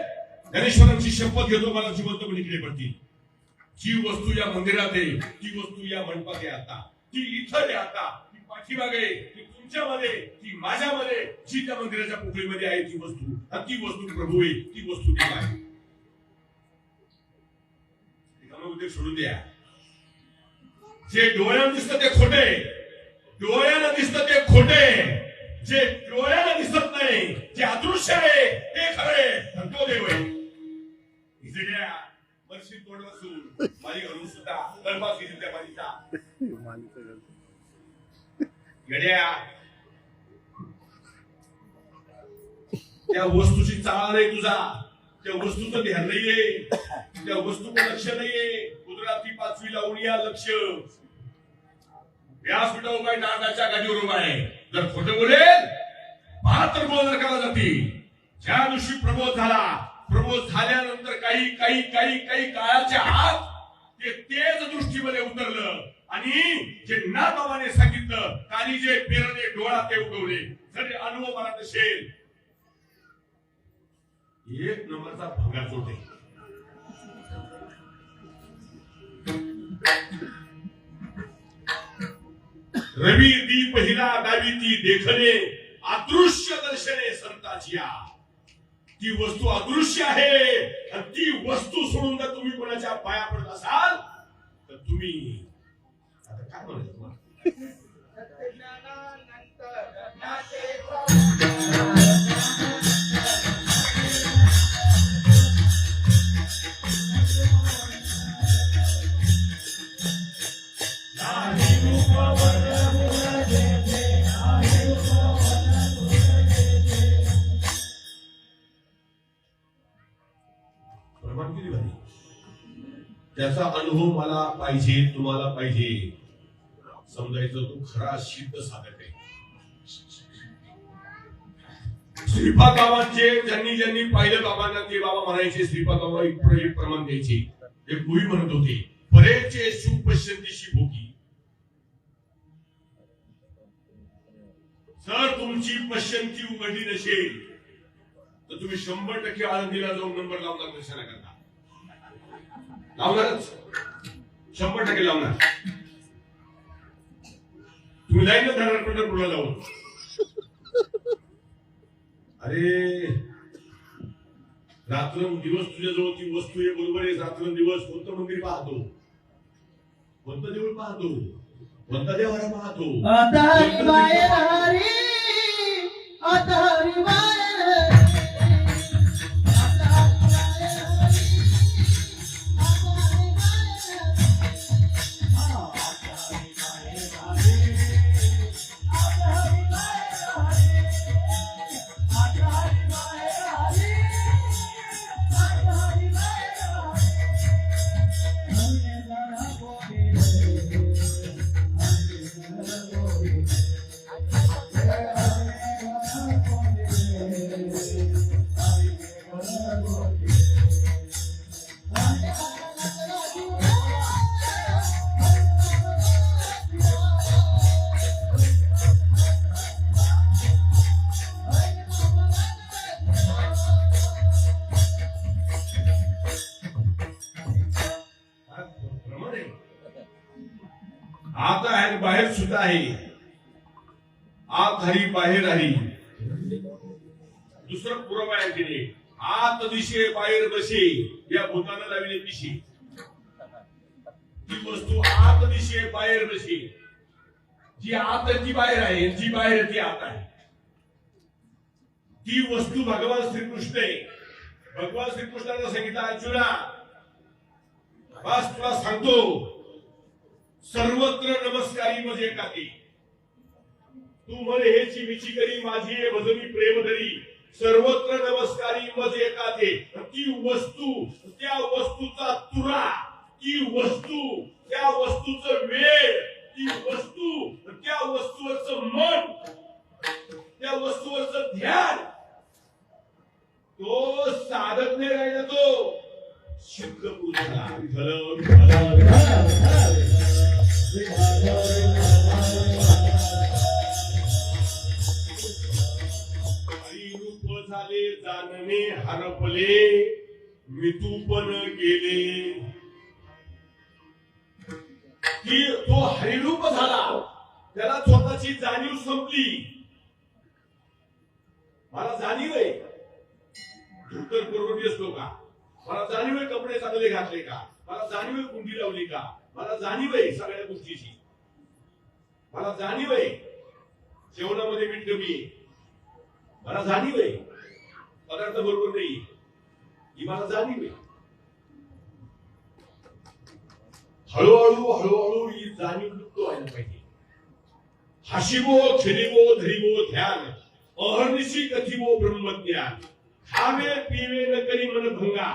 गणेश्वरांची शपथ घेतो, मला जिवंत इकडे पडतील. जी वस्तू या मंदिरात आहे ती वस्तू या मंडपात आहे आता, ती इथं आहे आता, ती पाठीमागे, ती तुमच्यामध्ये ती माझ्यामध्ये जी त्या मंदिराच्या पोकळीमध्ये आहे ती वस्तू आणि ती वस्तू प्रभू आहे, ती वस्तू देव आहे. उद्योग सोडून द्या. जे डोळ्यानं दिसतं ते खोटे, डोळ्यानं दिसतं ते खोटे, जे डोळ्यानं दिसत नाही, जे अदृश्य आहे ते खरे, आणि तो देव आहे. इजड्या वर्षी तोंड वाचून माझी घालून सुद्धा तळपास घेतली त्या माझीचा गड्या. त्या वस्तूची चाळ नाही तुझा, त्या वस्तूचं ध्यान नाहीये, त्या वस्तूचं लक्ष नाहीये. गुजराती 5वी लावून या लक्ष. व्यासपीठा उभा आहे, नारदाच्या गादीवर उभा आहे. जर खोटं बोलेल 72 बोल केला जाते. ज्या दिवशी प्रबोध झाला, प्रबोध झाल्यानंतर काही काही काही काही काळाच्या आत ते तेज दृष्टीमध्ये उतरलं आणि जे नाथबाबाने सांगितलं, कानी जे पेरले डोळा ते उगवले. जर अनुभव मला नसेल, एक नंबरचा भंगार चोटे. रवी दीप हिला दावी ती देखणे, अदृश्य दर्शने संताची. ती वस्तू अदृश्य आहे आणि ती वस्तू सोडून जर तुम्ही कोणाच्या पाया पडत असाल तर तुम्ही आता काय म्हणायचं तुम्हाला? त्याचा अनुभव मला पाहिजे, तुम्हाला पाहिजे. समजायचं तो खरा सिद्ध साधक आहे. श्रीपाद बाबांचे ज्यांनी पाहिलं बाबांना ते बाबा म्हणायचे, श्रीपाद बाबा एक प्रमाण द्यायचे. ते पूर्वी म्हणत होते, परेचे सुपश्यंतीशी भोगी. जर तुमची पश्यंती उघडली नसेल तर तुम्ही 100% आनंदीला जाऊन नंबर लावणार दर्शनाकरता. लावणारच, 100% लावणार. तुम्ही जाईल ना धरण पंढरपूरला जाऊन. अरे रात्रंदिवस तुझ्याजवळ ती वस्तू आहे, बरोबर आहे. रात्रंदिवस कोणतं मंदिर पाहतो, कोणतं देऊळ पाहतो, कोणता देवाला पाहतो. आता हरी बाहेर हरी, आता हरी बाहेर. आता आहे बाहेर सुद्धा आहे. आत हरी बाहेर हरी. दुसरं पुरावा आहे तिने, आत दिशे बाहेर बसे या भूतानं लावली दिशे. ती वस्तू आत दिशे बाहेर बसे. जी आत ती बाहेर आहे, जी बाहेर ती आत आहे. ती वस्तू भगवान श्रीकृष्ण आहे. भगवान श्रीकृष्णाला सांगितलं, अर्जुना बस तुला सांगतो, सर्वत्र नमस्कारी मजे काती. तू म्हणे हेची विची करी माझी भजनी प्रेम धरी. सर्वत्र नमस्कारी मजे काते. ती वस्तू, त्या वस्तूचा तुरा, ती वस्तू, त्या वस्तूचं वेळ, ती वस्तू, त्या वस्तूवरचं मन, त्या वस्तूवरचं ध्यान, तो साधक नाही राहिला, तो सिद्ध पुरुष हरिरूप झाले जाणणे हरपले, मितूपण गेले. की तो हरिरूप झाला, त्याला स्वतःची जाणीव संपली. मला जाणीव आहे धोतर परवडी असतो का, मला जाणीव आहे कपडे चांगले घातले का, मला जाणीव आहे कुंडी लावली का, मला जाणीव आहे सगळ्या गोष्टीची, मला जाणीव आहे जेवणामध्ये मीठ कमी आहे, मला जाणीव आहे पदार्थ बरोबर नाही, ही मला जाणीव आहे. हळूहळू हळूहळू ही जाणीव लुप्त व्हायला पाहिजे. हसिबो खेलिबो धरिबो ध्यान, अहर्निशी कथिबो ब्रह्मज्ञान, खावे पिवे न करी मन भंगा.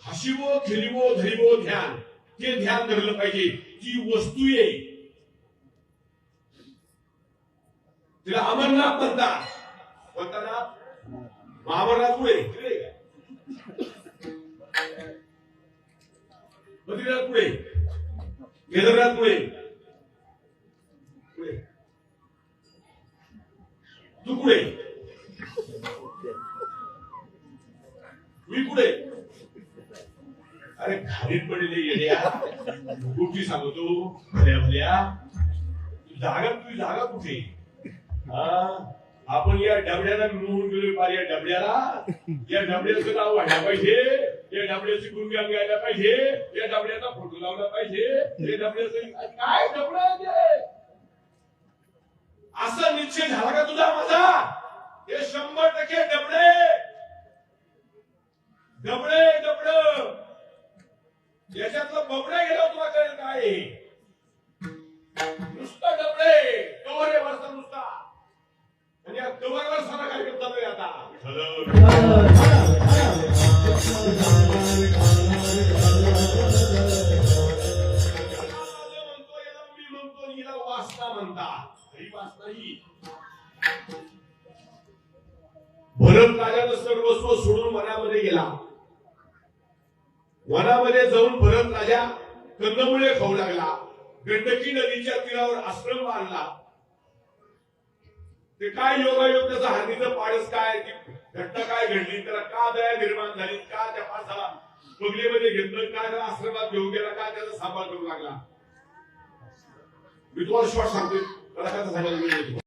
हसिबो खेलिबो धरिबो ध्यान, ते ध्यान धरलं पाहिजे. जी वस्तू आहे तिला अमरनाथ म्हणतात. कोणता नाथ? अमरनाथ पुढे बद्रीनाथ पुढे, केदारनाथ पुढे, पुढे तू पुढे, मी पुढे. अरे खालीत पडलेले येड्या गोष्टी सांगतो भल्या भल्या. तुझी जागा कुठे? आपण या डबड्याला मिळवून गेलो पार. या डबड्याचं नाव व्हायला पाहिजे, या डबड्याची गुणगान गायला पाहिजे, या डबड्याचा फोटो लावला पाहिजे, या डबड्याचं काय डबड असा निश्चय झाला का तुझा माझा? हे 100% डबडे डबडे डबड. याच्यातलं बबड्या गेलं तुला कळेल काय नुसतं डबडे कवर आहे वरचा नुसता. आणि या कवरवर सारा कार्यक्रम चालू आहे आता. म्हणतो याला मी म्हणतो हिला वासना म्हणतात. ही वासना ही भरत राजानं सर्वस्व सोडून वनामध्ये गेला. वनामध्ये जाऊन भरत राजा कंदमुळे खाऊ लागला. गंडकी नदीच्या तीरावर आश्रम बांधला. ते काय योगायोग त्याचा हानीचं पाडस काय, घटना काय घडली, त्याला का दया निर्माण झाली, का त्या पासाला बगलेमध्ये घेतलं, का त्याला आश्रमात घेऊन गेला, का त्याचा सांभाळ करू लागला. मी तुम्हाला शॉर्ट सांगतोय, मला काय सांगायला मिळेल.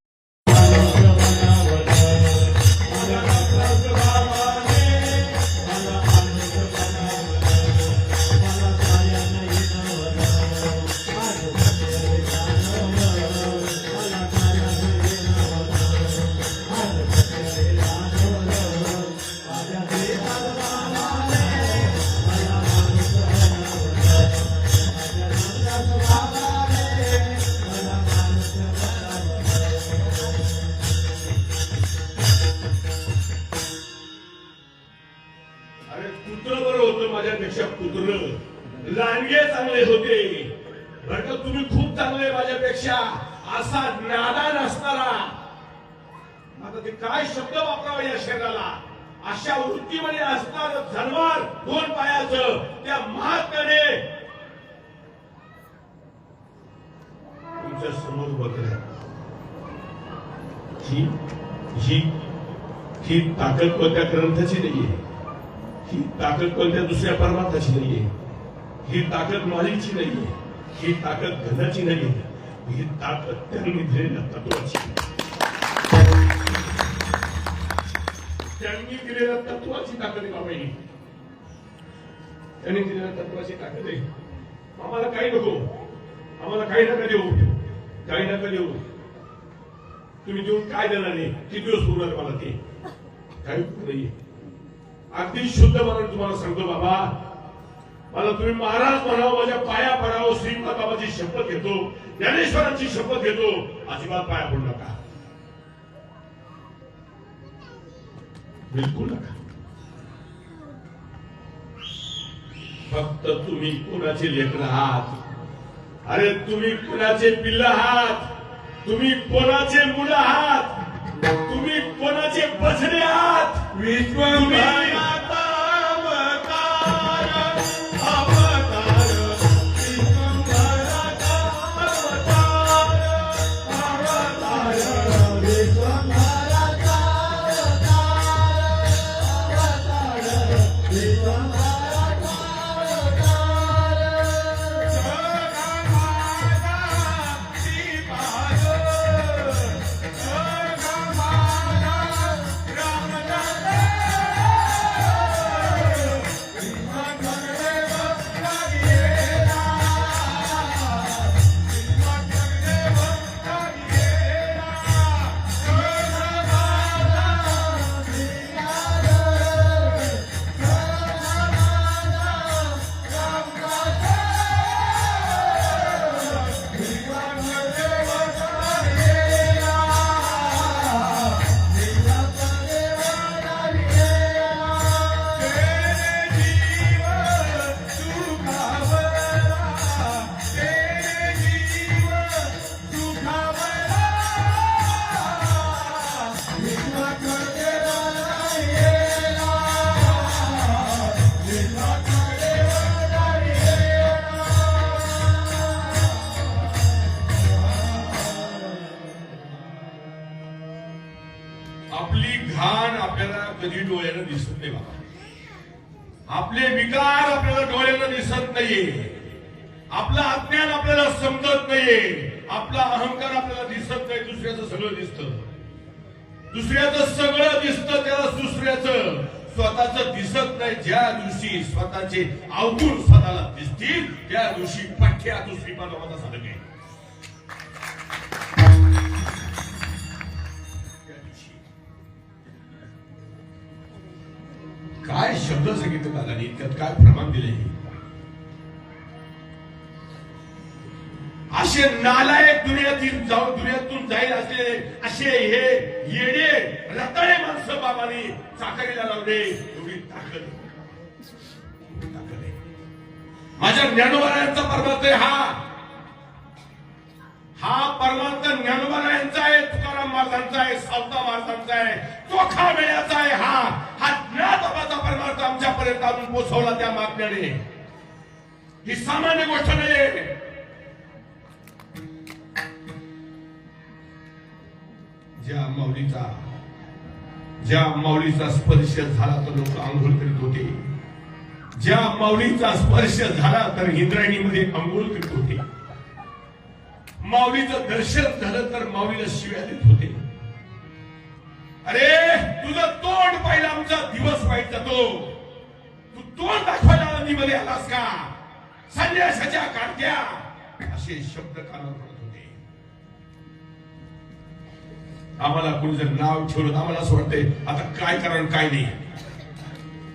लांडगे चांगले होते बरं का, तुम्ही खूप चांगले माझ्यापेक्षा असा नादान असणारा. आता ते काय शब्द वापरावा या शरीराला, अशा वृत्तीमध्ये असणार धनवार 2 पायाचं त्या महात्म्याने तुमच्या समोर बघलं. ही ताकद कोणत्या ग्रंथाची नाहीये, ही ताकद कोणत्या दुसऱ्या परमार्थाची नाहीये, ही ताकद मालीची नाहीये, ही ताकद धनाची नाहीये, ही ताकद त्यांनी दिलेल्या तत्वाची. त्यांनी दिलेल्या तत्वाची ताकद आहे बाबा. ही त्यांनी दिलेल्या तत्वाची ताकद आहे. आम्हाला काही नको, आम्हाला काही नका देऊ, काही नका देऊ. तुम्ही देऊन काय देणार नाही, किती दिवस पुरणार मला ते काही नाहीये. अगदी शुद्ध म्हणून तुम्हाला सांगतो बाबा, मला तुम्ही महाराज म्हणावं, माझ्या पाया पडावं, श्रीपाद बाबाची शपथ घेतो, ज्ञानेश्वरांची शपथ घेतो, अजिबात पाया पडू नका, बिलकुल नका. फक्त तुम्ही कोणाचे लेकर आहात? अरे तुम्ही कोणाचे पिल्ल आहात? तुम्ही कोणाचे मुलं आहात? तुम्ही कोणाचे बछडे आहात? आपली घाण आपल्याला कधी डोळ्यानं दिसत नाही बाबा. आपले विकार आपल्याला डोळ्यानं दिसत नाहीये. आपलं अज्ञान आपल्याला समजत नाहीये. आपला अहंकार आपल्याला दिसत नाही. दुसऱ्याचं सगळं दिसतं. दुसऱ्याचं सगळं दिसतं त्याला दुसऱ्याचं स्वतःच दिसत नाही. ज्या दिवशी स्वतःचे अवगुण स्वतःला दिसतील त्या दिवशी पठ्या दुसरी बाजूला झालं नाही. काय शब्द सांगितले दादानी त्यात काय प्रमाण दिले. असे नालायक दुनियातून जाईल असलेले असे हे येडे रताळे माणसं बाबांनी चाकरीला लावले. एवढी ताकद आहे. माझ्या ज्ञानोबारायांचा परमार्थ आहे. हा परमार्थ ज्ञानोबारायांचा आहे, तुकाराम महाराजांचा आहे, सावता महाराजांचा आहे, चोखा वेळाचा आहे. हा ज्ञानोबाचा परमार्थ आमच्यापर्यंत आणून पोहोचवला त्या मागण्याने. ही सामान्य गोष्ट नाही. ज्या माऊलीचा स्पर्श झाला तर लोक आंघोळ करीत होते. ज्या माऊलीचा स्पर्श झाला तर इंद्रायणीमध्ये आंघोळ करीत होते. माऊलीचं दर्शन झालं तर माऊलीला शिव्या देत होते. अरे तुझं तोंड पाहिलं आमचा दिवस वाईट जातो. तू तोंड दाखवायला नदीमध्ये आलास का? संन्यासाच्या काढत्या असे शब्द कानावर पडत होते. आम्हाला कोणी जर नाव ठेवलं आम्हाला असं वाटतंय आता काय कारण काय नाही.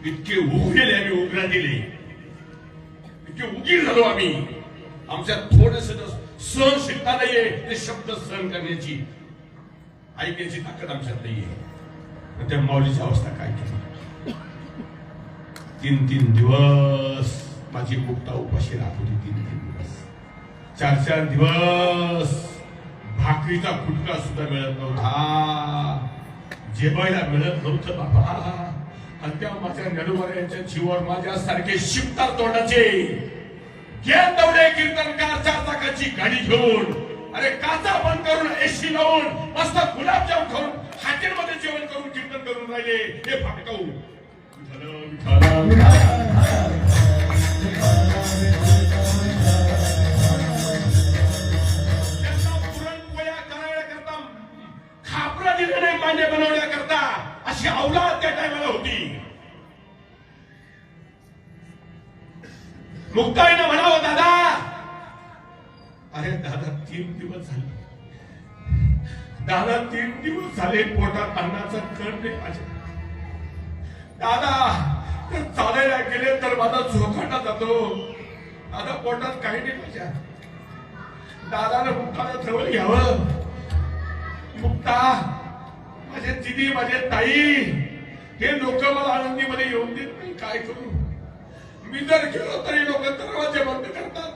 इतके उघडले आम्ही उघडा दिले. इतके उगीर झालो आम्ही. आमच्यात थोडस सहनशीलता नाहीये. ते शब्द सहन करण्याची ऐकण्याची ताकद आमच्यात नाहीये. त्या माऊलीची अवस्था काय केली. 3 दिवस माझी मुक्ता उपाशी राहत होती. 3 दिवस 4 दिवस भाकरीचा फुटका सुद्धा मिळत नव्हता. जेवायला मिळत नव्हतं बाबा. आणि त्या माझ्या नडुवार यांच्या जीवावर माझ्यासारखे शिवतार तोंडाचे तेवढे कीर्तनकार 4 चाकाची गाडी घेऊन अरे काचा बंद करून एसी लावून मस्त गुलाबजाम खाऊन हॉटेलमध्ये जेवण करून कीर्तन करून राहिले. हे फाटकाऊ पुरणपोळ्या करायला खापरा दिले नाही मांडे बनवण्याकरता अशी औलाद त्या टायमाला होती. मुक्ताईनं म्हणावं दादा. अरे दादा 3 दिवस झाले. दादा 3 दिवस झाले पोटात अन्नाचा कण नाही माझ्या. दादा चालायला गेले तर माझा झोकाटा जातो. दादा पोटात काही नाही माझ्या. दादानं मुक्ताला जवळ घ्यावं. मुक्ता माझे दिदी माझे ताई हे लोक मला आनंदीमध्ये येऊन देत नाही. काय करू. मी जर गेलो तरी लोक दरवाजे बंद करतात.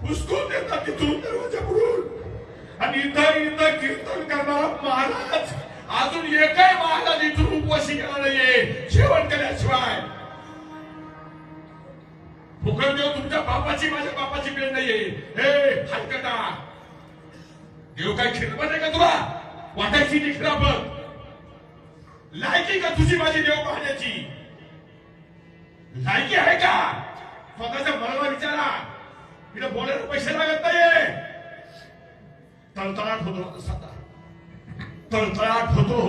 हुसकून देतात तिथून दरवाजाकडून. आणि इथं कीर्तन करणारा महाराज अजून एकही महाराज इथून उपवासी गेला नाहीये जेवण केल्याशिवाय. फुकटदेव तुमच्या बापाची माझ्या बापाची वेळ नाहीये. हे हलकटा देव काय खिरपत आहे का तुला? वाटायची ती खिरापत लायकी का तुझी माझी देव पाहण्याची? लायकी आहे का? स्वतःच्या मनाला विचारा. इथं बोलायला पैसे लागत नाहीये. तळतळाट होतो. स्वतः तळतळाट होतो.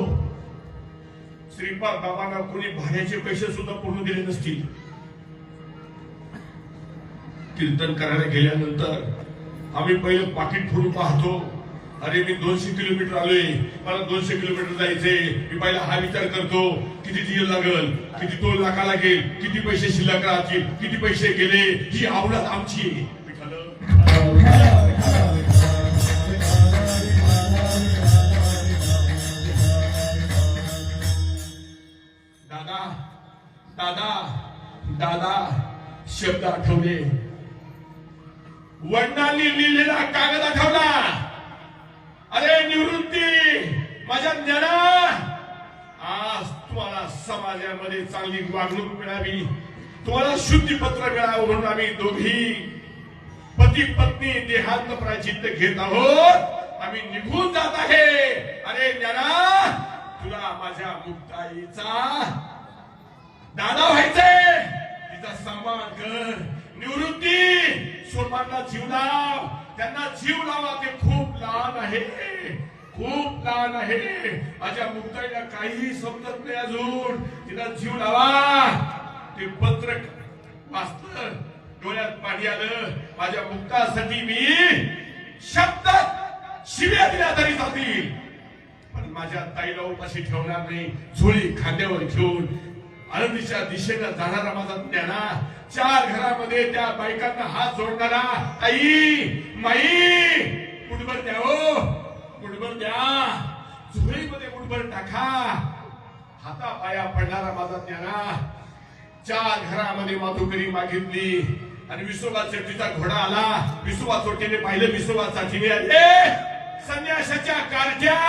श्रीपाद बाबांना कोणी भाड्याचे पैसे सुद्धा पूर्ण दिले नसतील. कीर्तन करायला गेल्यानंतर आम्ही पहिलं पाकिट फोडून पाहतो. अरे मी 200 किलोमीटर आलोय. मला 200 किलोमीटर जायचंय. मी पहिला हा विचार करतो किती जीव लागल, किती टोल नाका लागेल, किती पैसे शिल्लक राहतील, किती पैसे गेले. ही आवडत आमची. दादा दादा दादा शब्द आठवले. वडिलांनी लिहिलेला कागद आठवला. अरे निवृत्ती माझ्या ज्ञाना आज तुम्हाला समाजामध्ये चांगली वागणूक मिळावी, तुम्हाला शुद्धीपत्र मिळावं म्हणून आम्ही दोघी पती पत्नी देहांत प्राचित्य घेत आहोत. आम्ही निघून जात आहे. अरे ज्ञाना मला माझ्या मुक्ताईचा दादा व्हायचंय. तिचा सन्मान कर. निवृत्ती सोपांना जीव लाव. त्यांना जीव लावा. ते खूप लहान आहे, खूप लहान आहे. माझ्या मुक्ताईला काहीही समजत नाही अजून. तिला जीव लावा. ते पत्र वाचलं, डोळ्यात पाणी आलं. माझ्या मुक्तासाठी मी शब्दात शिव्या दिल्या तरी चालतील, पण माझ्या ताईला उपाशी ठेवणार नाही. झोळी खांद्यावर घेऊन आनंदीच्या दिशेनं जाणारा माझा ज्ञाना, 4 घरामध्ये त्या बायकांना हात जोडणारा, आई माई मुठभर द्या हो, मुठभर द्या. झोळीमध्ये मुठभर टाका. हातापाया पडणारा माझा ज्ञाना, 4 घरामध्ये माधुकरी मागितली आणि विसोबा चेट्टीचा घोडा आला. विसोबा चोट्टीने पाहिलं. विसोबा चाटीने आले. संन्यासाच्या कारट्या,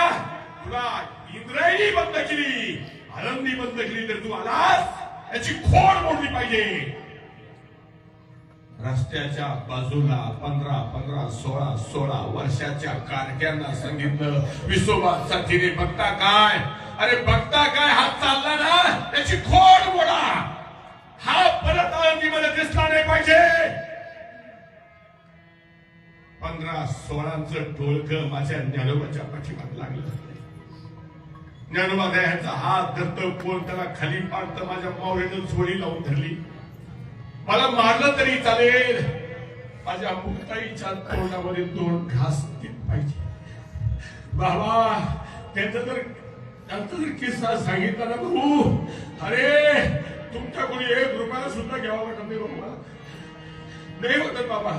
तुला इंद्रायणी बंद केली, आनंदी बंद केली, तर तू आलास याची खोड मोडली पाहिजे. रस्त्याच्या बाजूला 15-16 वर्षाच्या कारट्यांना सांगितलं, विसोबा चाटीने बघता काय, अरे बघता काय, हात चालला ना याची खोड मोडा. हा परत आनंदीमध्ये दिसला नाही पाहिजे. 15-16चं टोळकं माझ्या ज्ञानोबाच्या पाठीमागे लागलं. ज्ञानोबा ह्याचा हात धरतो, कोण त्याला खाली पाडतं. माझ्या मावळीनं झोळी लावून धरली. मला मारलं तरी चालेल, माझ्या मुक्ताईच्या तोंडामध्ये 2 घास दिले पाहिजे. बाबा त्यांचा जर किस्सा सांगितला ना भाऊ, अरे तुमच्याकडे 1 रुपया सुद्धा घ्यावा वाटत नाही बाबा. नाही वाटत बाबा,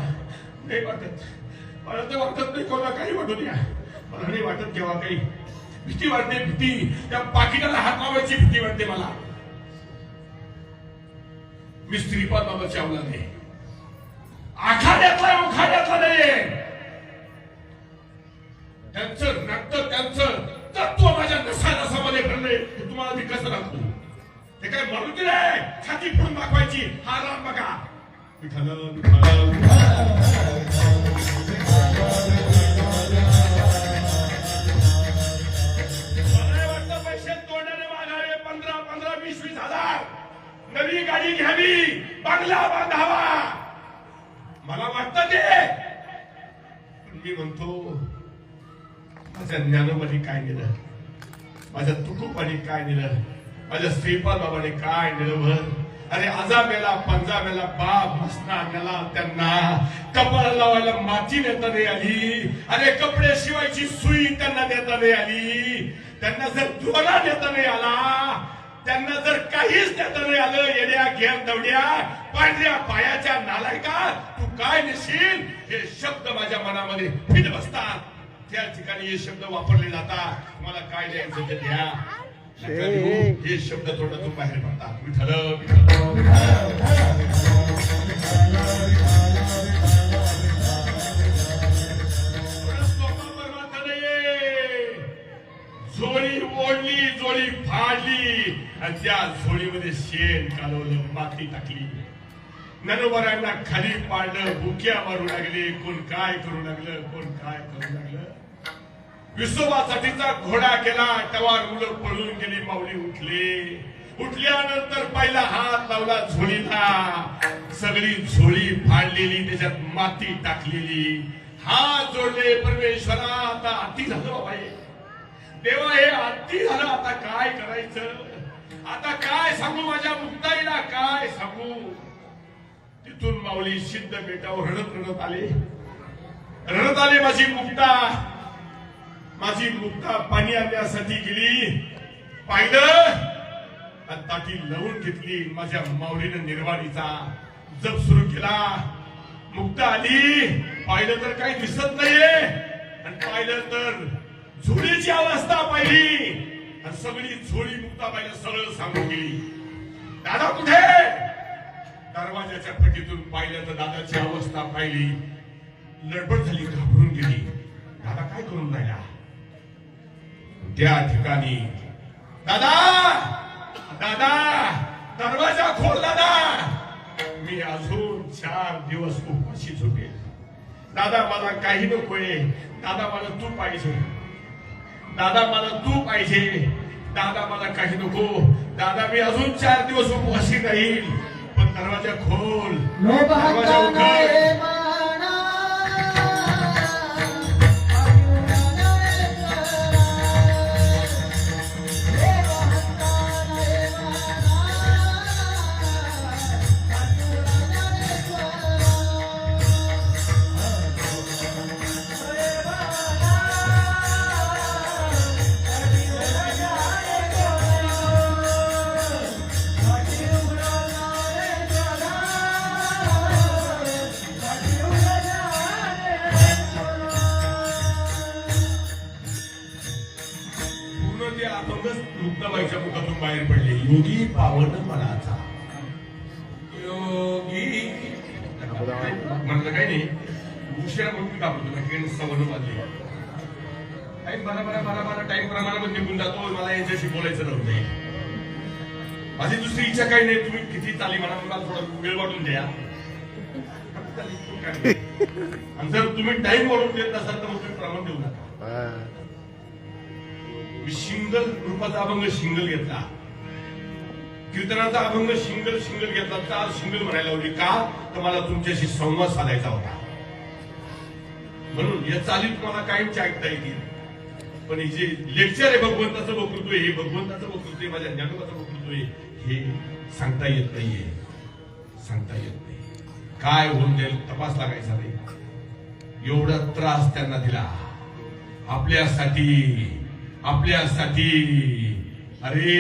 नाही वाटत. मला तर वाटत नाही कोणा काही वाटू द्या. मला नाही वाटत केव्हा काही. भीती वाटते, भीती. त्या पाकिटाला हात लावायची भीती वाटते मला. मी श्रीपाद बाबाच्या अवलाद आहे. आखाड्यातला उखाड्यातला नाहीये. त्यांचं रक्त, त्यांचं तत्व माझ्या नसामध्ये भरले. तुम्हाला मी कसं दाखवू? ते काय मरुती नाही, छाती फोडून दाखवायची. हा राम बघा. वाटतं पैसे तोंडाने मागावे. 15-20 हजार. नवी गाडी घ्यावी, बंगला बांधावा. मला वाटतं ते, पण मी म्हणतो माझ्या ज्ञानोबाने काय दिलं, माझ्या तुकोबाने काय दिलं, माझ्या श्रीपाद बाबाने काय दिलं. अरे आजामेला पंजामेला बाप मसना मेला, त्यांना कपाळ लावायला माती नेता नाही आली. अरे कपडे शिवायची सुई त्यांना नेता नाही आली. त्यांना जर दोरा नेता नाही आला, त्यांना जर काहीच नेता नाही आलं. येड्या घेर दवड्या पांढऱ्या पायाच्या नालायका, तू काय नेशील, हे शब्द माझ्या मनामध्ये फिट बसतात. त्या ठिकाणी हे शब्द वापरले जातात. तुम्हाला काय द्यायचं ते द्या. हे शब्द तोंडातून बाहेर पडतात. विठ्ठल झोळी ओढली, झोळी फाडली आणि त्या झोळीमध्ये शेण कालवलं, माती टाकली. ज्ञानोबारांना खाली पाडलं, बुक्या मारू लागले. कोण काय करू लागलं, कोण काय करू लागलं. विसोबासाठीचा घोडा केला, टवार मुलं पळून गेली. माऊली उठले. उठल्यानंतर पहिला हात लावला झोळीला. सगळी झोळी फाडलेली, त्याच्यात माती टाकलेली. हात जोडले. परमेश्वरा आता अति झालं बाबा, देवा हे अति झालं. आता काय करायचं, आता काय सांगू माझ्या मुक्ताईला, काय सांगू. तिथून माऊली सिद्ध बेटावर रडत आले. रडत आले. माझी मुक्ता पाणी आणण्यासाठी गेली. पाहिलं आणि ताटी लावून घेतली. माझ्या माऊलीनं निर्वाणीचा जप सुरू केला. मुक्ता आली. पाहिलं तर काही दिसत नाहीये, आणि पाहिलं तर झोळीची अवस्था पाहिली. आणि सगळी झोळी मुक्ताबाईला सरळ सांगून गेली. दादा कुठे? दरवाजाच्या पटीतून पाहिलं तर दादाची अवस्था पाहिली. लडबड झाली, घाबरून गेली. दादा काय करून राहिला? त्या ठिकाणी दादा, दादा दरवाजा खोल दादा. मी अजून 4 दिवस उपाशी झोपेल. दादा मला काही नकोय. दादा मला तू पाहिजे. दादा मला तू पाहिजे. दादा मला काही नको, दादा मी अजून 4 दिवस उपवासी राहील, पण दरवाजा खोल, दरवाजा उघड. मुक्ताबाईच्या मुखातून बाहेर पडले, योगी पावन मनाचा. योगी म्हणलं काय नाही, उशिरा म्हणून मी कापतो बाकी सवड वाजली. बरा टाइम प्रमाणामध्ये निघून जातो, मला यांच्याशी बोलायचं नव्हतं. माझी दुसरी इच्छा काही नाही, तुम्ही किती चाली म्हणा, मला थोडा वेळ वाढून द्या. आणि जर तुम्ही टाइम वाढून देत नसाल तर मग तुम्ही प्रमाण देऊ नका. मी शिंगल रूपाचा अभंग शिंगल घेतला, कीर्तनाचा अभंग शिंगल घेतला, 4 शिंगल म्हणायला लावली. का तर मला तुमच्याशी संवाद साधायचा होता, म्हणून या चाली तुम्हाला कायमची ऐकता येतील. पण हे जे लेक्चर आहे भगवंताचं वक्तृत्व, हे भगवंताचं वक्तृत्व आहे, माझ्या ज्ञानोबाचं वक्तृत्व आहे, हे सांगता येत नाहीये, सांगता येत नाही. काय होऊन जाईल तपास लागायचा नाही. एवढा त्रास त्यांना दिला आपल्यासाठी. अरे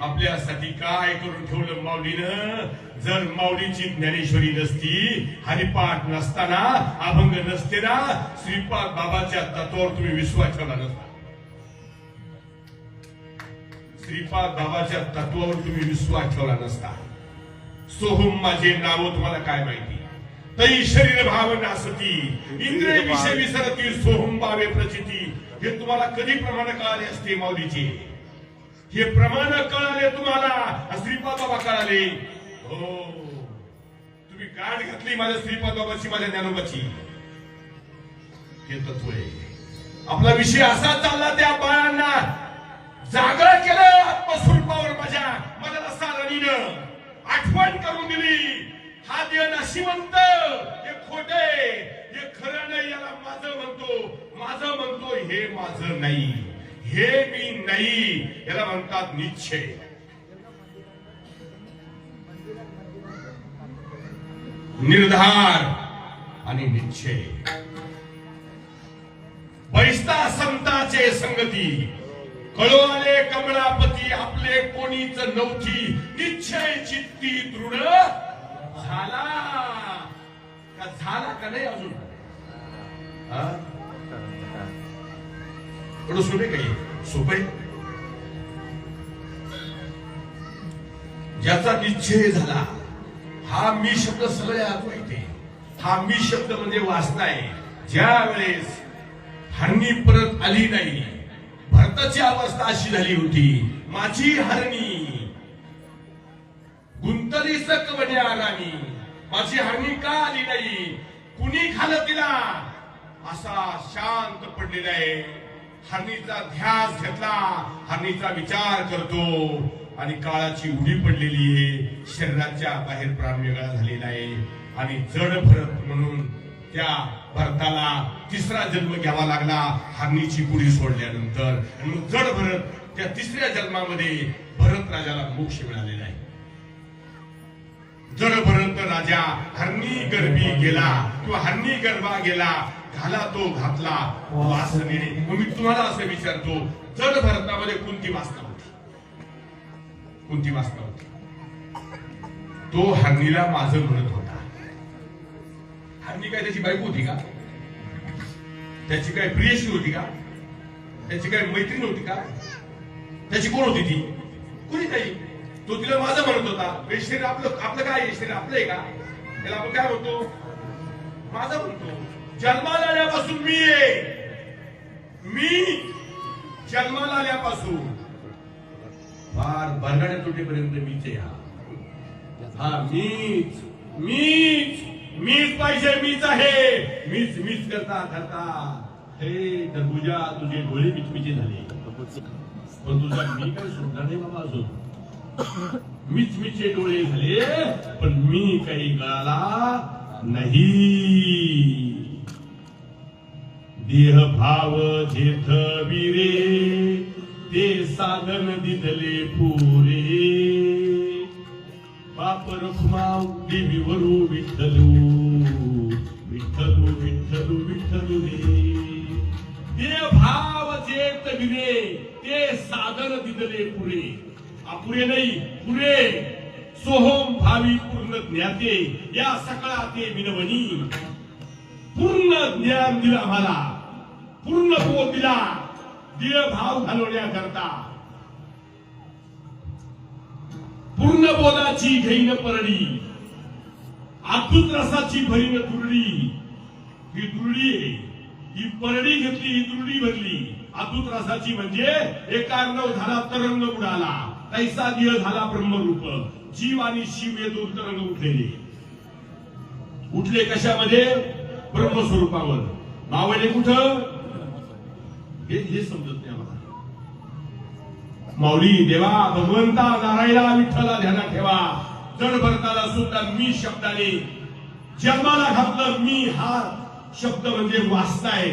आपल्यासाठी काय करून ठेवलं माऊलीनं. जर माऊलीची ज्ञानेश्वरी नसती, हरिपाठ नसताना, अभंग नसते ना, श्रीपाद बाबाच्या तत्वावर तुम्ही विश्वास ठेवला नसता. श्रीपाद बाबाच्या तत्वावर तुम्ही विश्वास ठेवला नसता. सोहम माझे नाव तुम्हाला काय माहिती. तई शरीर भावना असती, इंद्रिय विषय विसरती, सोहम भावे प्रचिती. हे तुम्हाला कधी प्रमाण कळाले असते माऊलीचे. हे प्रमाण कळाले तुम्हाला, श्रीपाद बाबा कळाले. हो, तुम्ही गाठ घातली माझ्या श्रीपाद बाबाची, माझ्या ज्ञानोबाची. हे तत्व आहे. आपला विषय असा चालला, त्या बाळांना जागरण केलं आत्मस्वरूपावर. माझ्या रसारणीनं आठवण करून दिली. हा देह नाशिवंत, हे खोटे, हे खरं नाही, याला माझं म्हणतो, हे माझं नाही, हे मी नाही, याला म्हणतात निश्चय. निर्धार आणि निश्चय. बैसता संताचे संगती, कळो आले कमळापती, आपले कोणीच नव्हती, निश्चय चित्ती दृढ झाला का नाही अजून. थोडं सोपे काही सोपे. ज्याचा निश्चय झाला, हा मी शब्द सगळ्यात माहिती. हा मी शब्द म्हणजे वासना आहे. ज्या वेळेस हरणी परत आली नाही, भरताची अवस्था अशी झाली होती, माझी हरणी गुंतली सकवण्या राणी, माझी हरणी का आली नाही, कुणी खाल्लं तिला, असा शांत पडलेला आहे. हरणीचा ध्यास घेतला, हरणीचा विचार करतो, आणि काळाची उडी पडलेली आहे. शरीराच्या बाहेर प्राण वेगळा झालेला आहे, आणि जड भरत म्हणून त्या भरताला 3रा जन्म घ्यावा लागला हरणीची पुडी सोडल्यानंतर. आणि मग जड भरत त्या 3ऱ्या जन्मामध्ये भरत राजाला मोक्ष मिळालेला आहे. जड भरत राजा हरणी गर्भी गेला, किंवा हरणी गर्भा गेला, घाला तो घातला वासनेने. मग मी तुम्हाला असं विचारतो, जड भरतामध्ये कोणती वासना होती? कोणती वासना होती? तो हरणीला माझं म्हणत होता. हरणी काय त्याची बायको होती का? त्याची काय प्रियशी होती का? त्याची काय मैत्रीण होती का? त्याची कोण होती ती? कुणी नाही. तो तिला माझं म्हणत होता. शरीर आपलं काय आहे? शरीर आपलं आहे का? त्याला आपण काय म्हणतो? माझं म्हणतो. जन्माला आल्यापासून मी आहे, मी जन्माला आल्यापासून फार बरगाड्या तुटेपर्यंत मीच आहे. हा मीच पाहिजे, मीच आहे, मीच करता हे दरबुजा तुझे डोळे मिचमिचे झाले. पण तुझा मी काय सोडणार नाही बाबा अजून. मिचमिचे डोळे झाले पण मी काही गळाला नाही. देह भाव जेथ विरे ते साधन दिदले पुरे. बाप रखुमाव देवी वरू विठ्ठलू विठ्ठलू विठ्ठलू विठ्ठलू रे. देह भाव जेथ विरे ते साधन दिदले पुरे. अपुरे नाही पुरे. सोहम भावी पूर्ण ज्ञाते या सकळा ते विनवणी. पूर्ण ज्ञान दिलं आम्हाला, पूर्ण बोध दिला देह भाव घालवण्याकरता. पूर्ण बोधाची घेईन परडी, अद्भुत रसाची भरीन दुरडी. ही दुरडी ही परडी घेतली, ही दुरडी भरली. अद्भुत रसाची म्हणजे एकार्णव झाला तरंग उडाला, तैसा देह झाला ब्रह्मरूप. जीव आणि शिव हे दोन तरंग उठलेले. उठले कशामध्ये? ब्रह्मस्वरूपावर. मावळे कुठं? हे समजत नाही आम्हाला. माऊली देवा भगवंता नारायणा विठ्ठला ध्यानात ठेवा. जड भरताला सुद्धा मी शब्दाने जन्माला घातलं. मी हा शब्द म्हणजे वास्ता आहे.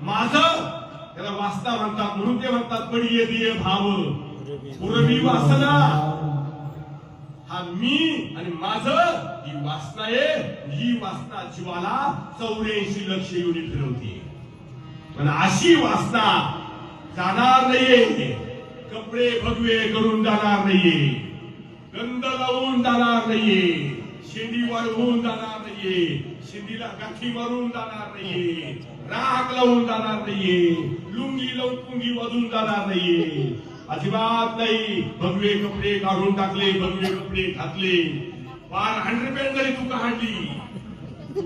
माझं त्याला वास्ता म्हणतात. म्हणून ते म्हणतात पडिये दिये भाव पूर्वी वासना. हा मी आणि माझं ही वासना आहे. ही वासना जीवाला 84 लक्ष योनी फिरवते. पण अशी वासना जाणार नाहीये. कपडे भगवे करून जाणार नाहीये. गंध लावून जाणार नाहीये. शेंडी वाढवून जाणार नाहीये. शेंडीला गाठी मारून जाणार नाहीये. राख लावून जाणार नाहीये. लुंगी लावून पुंगी वाजून जाणार नाहीये. अजिबात नाही. भगवे कपडे काढून टाकले, भगवे कपडे घातले. पार 100 जरी तू काढली,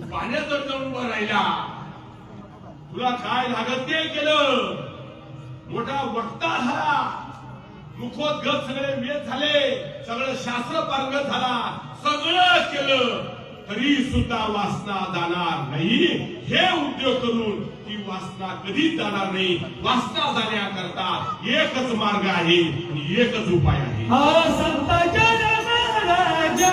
पाण्यात जर जाऊन उभा राहिला, तुला काय लागत ते केलं. मोठा वक्ता झाला, मुखोद्गत सगळे वेद झाले, सगळं शास्त्र पारंगत झाला, सगळं केलं, तरी सुद्धा वासना जाणार नाही. हे उद्योग करून ती वासना कधीच जाणार नाही. वासना जाण्याकरता एकच मार्ग आहे आणि एकच उपाय आहे. संत जन महाराज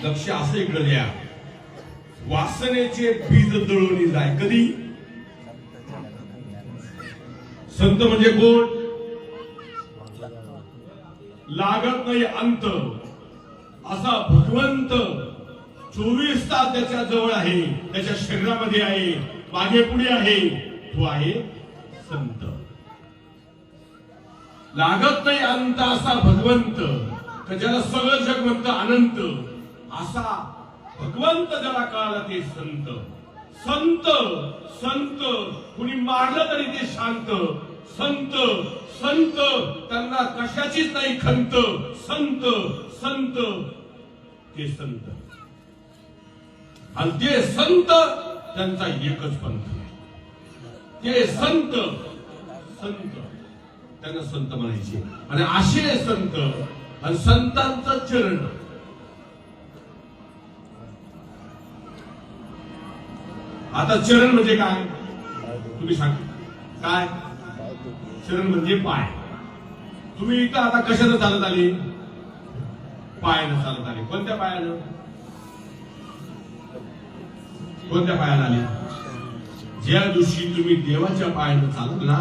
लक्ष असं इकडे द्या. वासनेचे बीज दळून जाय. कधी? संत म्हणजे कोण? लागत नाही अंत असा भगवंत 24 तास त्याच्या जवळ आहे, त्याच्या शरीरामध्ये आहे, मागे पुढे आहे. तो आहे संत. लागत नाही अंत असा भगवंत, ज्याला सगळं जग म्हणतं अनंत, असा भगवंत ज्याला कळाला ते संत. संत संत कुणी मारलं तरी ते शांत. संत संत त्यांना कशाचीच नाही खंत. संत संत ते संत. आणि ते संत त्यांचा एकच पंथ. ते संत संत त्यांना संत म्हणायचे. आणि असे संत आणि संतांचं चरण. आता चरण म्हणजे काय तुम्ही सांगा. काय चरण म्हणजे पाय. तुम्ही इथं आता कशानं चालत आले? पायानं चालत आले. कोणत्या पायानं? कोणत्या पायानं आले? ज्या दिवशी तुम्ही देवाच्या पायानं चालत ना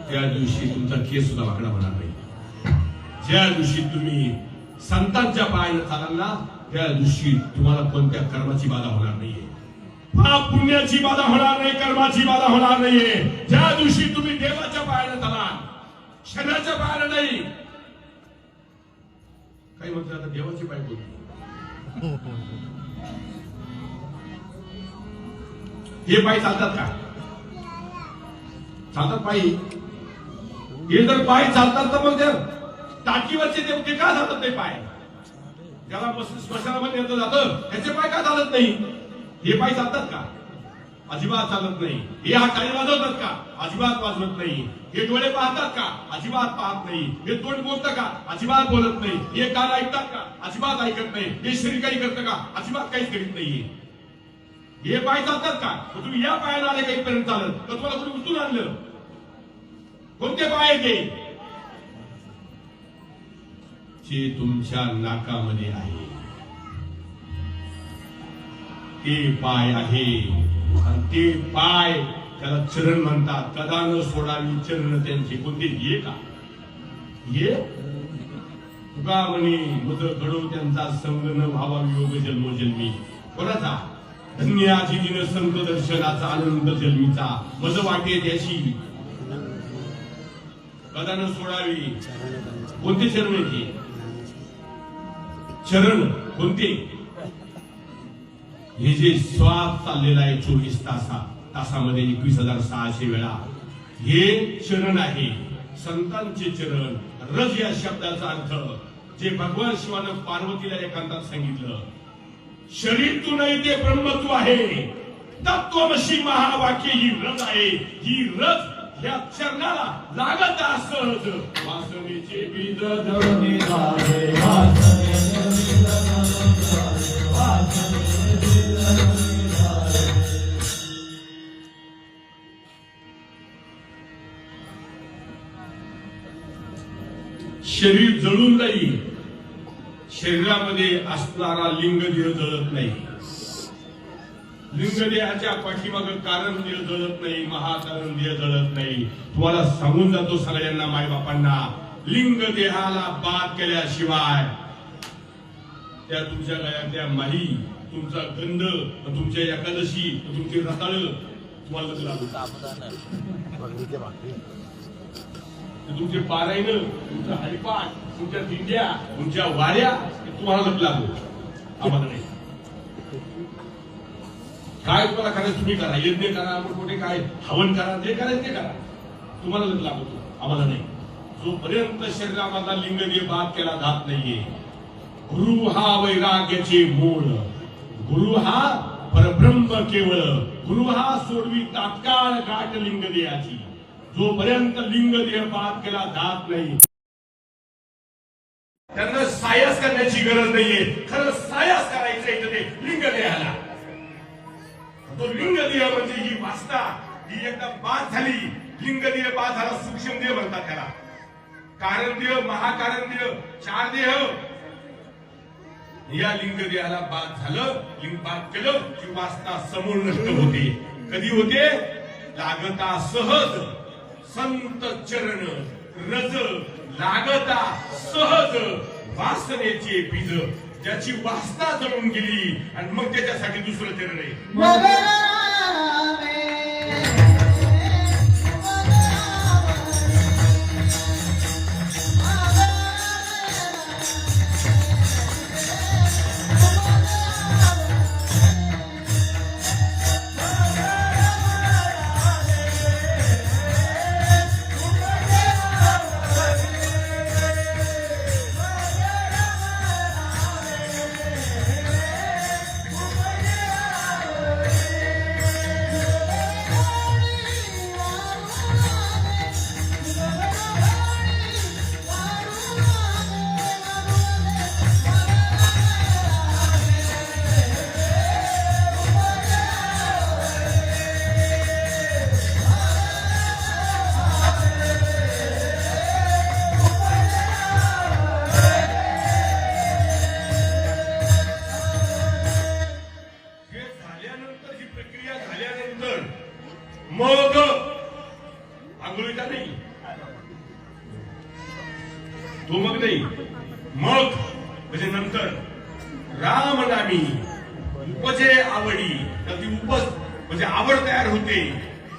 त्या दिवशी तुमचा केस सुद्धा वाकडा होणार नाही. ज्या दिवशी तुम्ही संतांच्या पायानं चालाल ना त्या दिवशी तुम्हाला कोणत्या कर्माची बाधा होणार नाहीये. पाप पुण्याची बाधा होणार नाही, कर्माची बाधा होणार नाहीये. ज्या दिवशी तुम्ही देवाच्या पायानं चालाल, शरीराच्या पायानं नाही. काही म्हणतात आता देवाचे पाय बोलतो. हे पाय चालतात का? चालतात पायी. हे जर पाय चालतात तर मग त्या टाकीवरचे ते का चालत नाही पाय? ज्याला स्मशानामध्ये नेलं जातं त्याचे पाय का चालत नाही? हे पाय चालतात का? अजिबात चालत नाही. हे हात खाली वाजवतात का? अजिबात वाजवत नाही. हे डोळे पाहतात का? अजिबात पाहत नाही. हे तोंड बोलतं का? अजिबात बोलत नाही. हे कान ऐकतात का? अजिबात ऐकत नाही. हे शरीर काही करतं का? अजिबात काहीच करीत नाहीये. हे पाय चालतात का? तुम्ही या पायाला आले काही पर्यंत चालत तर तुम्हाला कोणी उचलून आणलं? कोणते पाय ते? जे तुमच्या नाकामध्ये आहे ते पाय आहे. आणि ते पाय त्याला चरण म्हणतात. कदा न सोडावी चरण त्यांचे. कोणते? ये का? ये तुका म्हणे मज घडो त्यांचा संग न व्हावा योग जन्मोजन्मी. कोणाचा? धन्याची दिन संत दर्शनाचा आनंद जन्मीचा. मज वाटे त्याची कदा न सोडावी. कोणते चरण येते? चरण कोणते? हे जे श्वास चाललेला आहे 24 तासामध्ये 21,600 वेळा हे चरण आहे. संतांचे चरण. रज या शब्दाचा अर्थ जे भगवान शिवानं पार्वतीला एकांतात सांगितलं. शरीर तू नाही ते ब्रह्मत्व आहे. तत्वमशी महावाक्य ही रज आहे. ही रज या चरणाला लागत सहज. वासनेचे बीज जळून जावे. शरीर जळून जाईल. शरीरामध्ये असणारा लिंगदेह जळत नाही. लिंगदेहाच्या पाठीमागं कारण देह जळत नाही. महाकारण देह जळत नाही. तुम्हाला सांगून जातो सगळ्यांना, मायबापांना, लिंगदेहाला बाद केल्याशिवाय त्या तुमच्या गळ्यातल्या माही, तुमचा गंध, तुमच्या एकादशी, तुमची रताळ तुम्हाला तुमचे पारायण, तुमचा हरिपाठ, तुमच्या दिंड्या, तुमच्या वाऱ्या तुम्हाला लागू. आम्हाला नाही. काय तुम्हाला करायचं तुम्ही करा. यज्ञ करा, कुठे काय हवन करा, जे करायचं ते करा. तुम्हाला लागतो, आम्हाला नाही. जोपर्यंत शरीरामधला लिंगदेह बाद केला जात नाहीये. गुरु हा वैराग्याचे मूळ. गुरु हा परब्रह्म केवळ. गुरु हा सोडवी तात्काळ गाठ लिंगदेहाची. जोपर्यंत लिंगदेह बाद केला जात नाही त्यांना सायस करण्याची गरज नाहीये. खरं सायस करायचंय तर ते लिंगदेहाला. तो लिंगदेह म्हणजे ही वासना ही एकदम बाद झाली. लिंगदेह बाद झाला. सूक्ष्म देह म्हणतात त्याला. कारण देह, महाकारण देह, 4 देह. या लिंगदेहाला बाद झालं, लिंग बाद केलं की वासना समूळ नष्ट होते. कधी होते? लागता सहज संत चरण रज. लागता सहज वासनेचे बीज. ज्याची वासना जळून गेली आणि मग त्याच्यासाठी दुसरं चरण आहे. उपजे आवडी. तर ती उपज म्हणजे आवड तयार होते.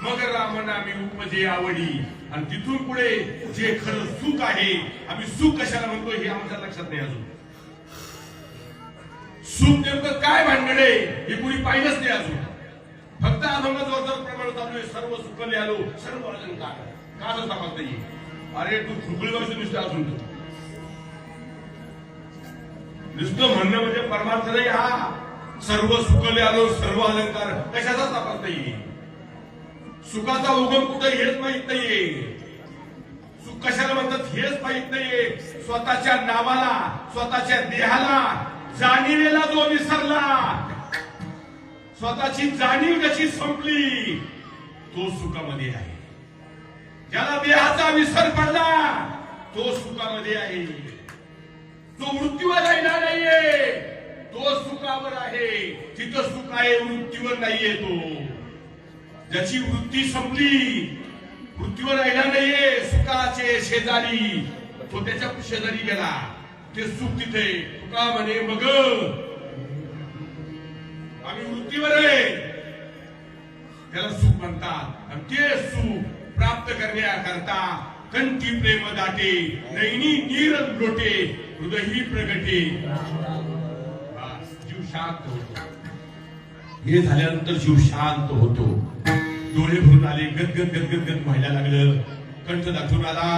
मग रामनामी उपजे आवडी. आणि तिथून पुढे जे खरं सुख आहे, आम्ही सुख कशाला म्हणतो हे आमच्या लक्षात नाही अजून. सुख नेमकं काय भानगडे हे कुणी पाहिलंच नाही अजून. फक्त अभंग जोरदार प्रमाण चालू आहे. सर्व सुखले आलो सर्व अलंकार का असं फक्त ये. अरे तू खुकळी वर्ष नुसतं अजून तू नुसतं म्हणणं म्हणजे परमार्थ नाही हा. सर्व सुखले आलो सर्व अलंकार कशाचा सापडता येईल. सुखाचा उगम कुठे हेच माहित नाहीये. सुख कशाला म्हणतात हेच माहित नाहीये. स्वतःच्या नावाला स्वतःच्या देहाला जाणीवेला जो विसरला, स्वतःची जाणीव ज्याची संपली तो सुखामध्ये आहे. ज्याला देहाचा विसर पडला तो सुखामध्ये आहे. तो मृत्यूवर राहिला नाहीये तो सुखावर आहे. तिथं सुख आहे मृत्यूवर नाहीये. तो ज्याची वृत्ती संपली मृत्यूवर राहिला नाहीये. सुखाचे शेजारी तो त्याच्या शेजारी गेला ते सुख तिथे. तुका म्हणे मग आम्ही वृत्तीवर आहे त्याला सुख म्हणतात. आणि ते सुख प्राप्त करण्याकरता कंठी प्रेम दाटे नैनी नीर लोटे हृदयी प्रगटे. जीव शांत होतो. हे झाल्यानंतर जीव शांत होतो. डोळे भरून आले. गदगद गदगद गद व्हायला लागलं. कंठ दाखवून आला.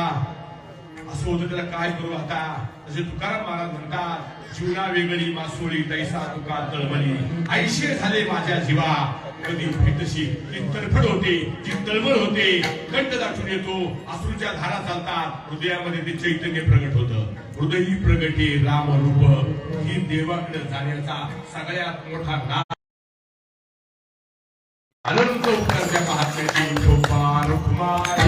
असं होतं त्याला काय करू आता. असे तुकाराम महाराज म्हणतात जीवना वेगळी मासोळी तैसा तुका तळमळी. आईशे झाले माझ्या जीवा कधी भेटशी. ती तडफड होते जी तळमळ होते. कंठ दाखवून येतो. अश्रूच्या धारा चालतात. हृदयामध्ये ते चैतन्य प्रगट होतं. हृदयी प्रगटे राम रूप. ही देवाकडे जाण्याचा सगळ्यात मोठा नाद. अनंत उत्तर महात्म्याची गोपाल कुमार.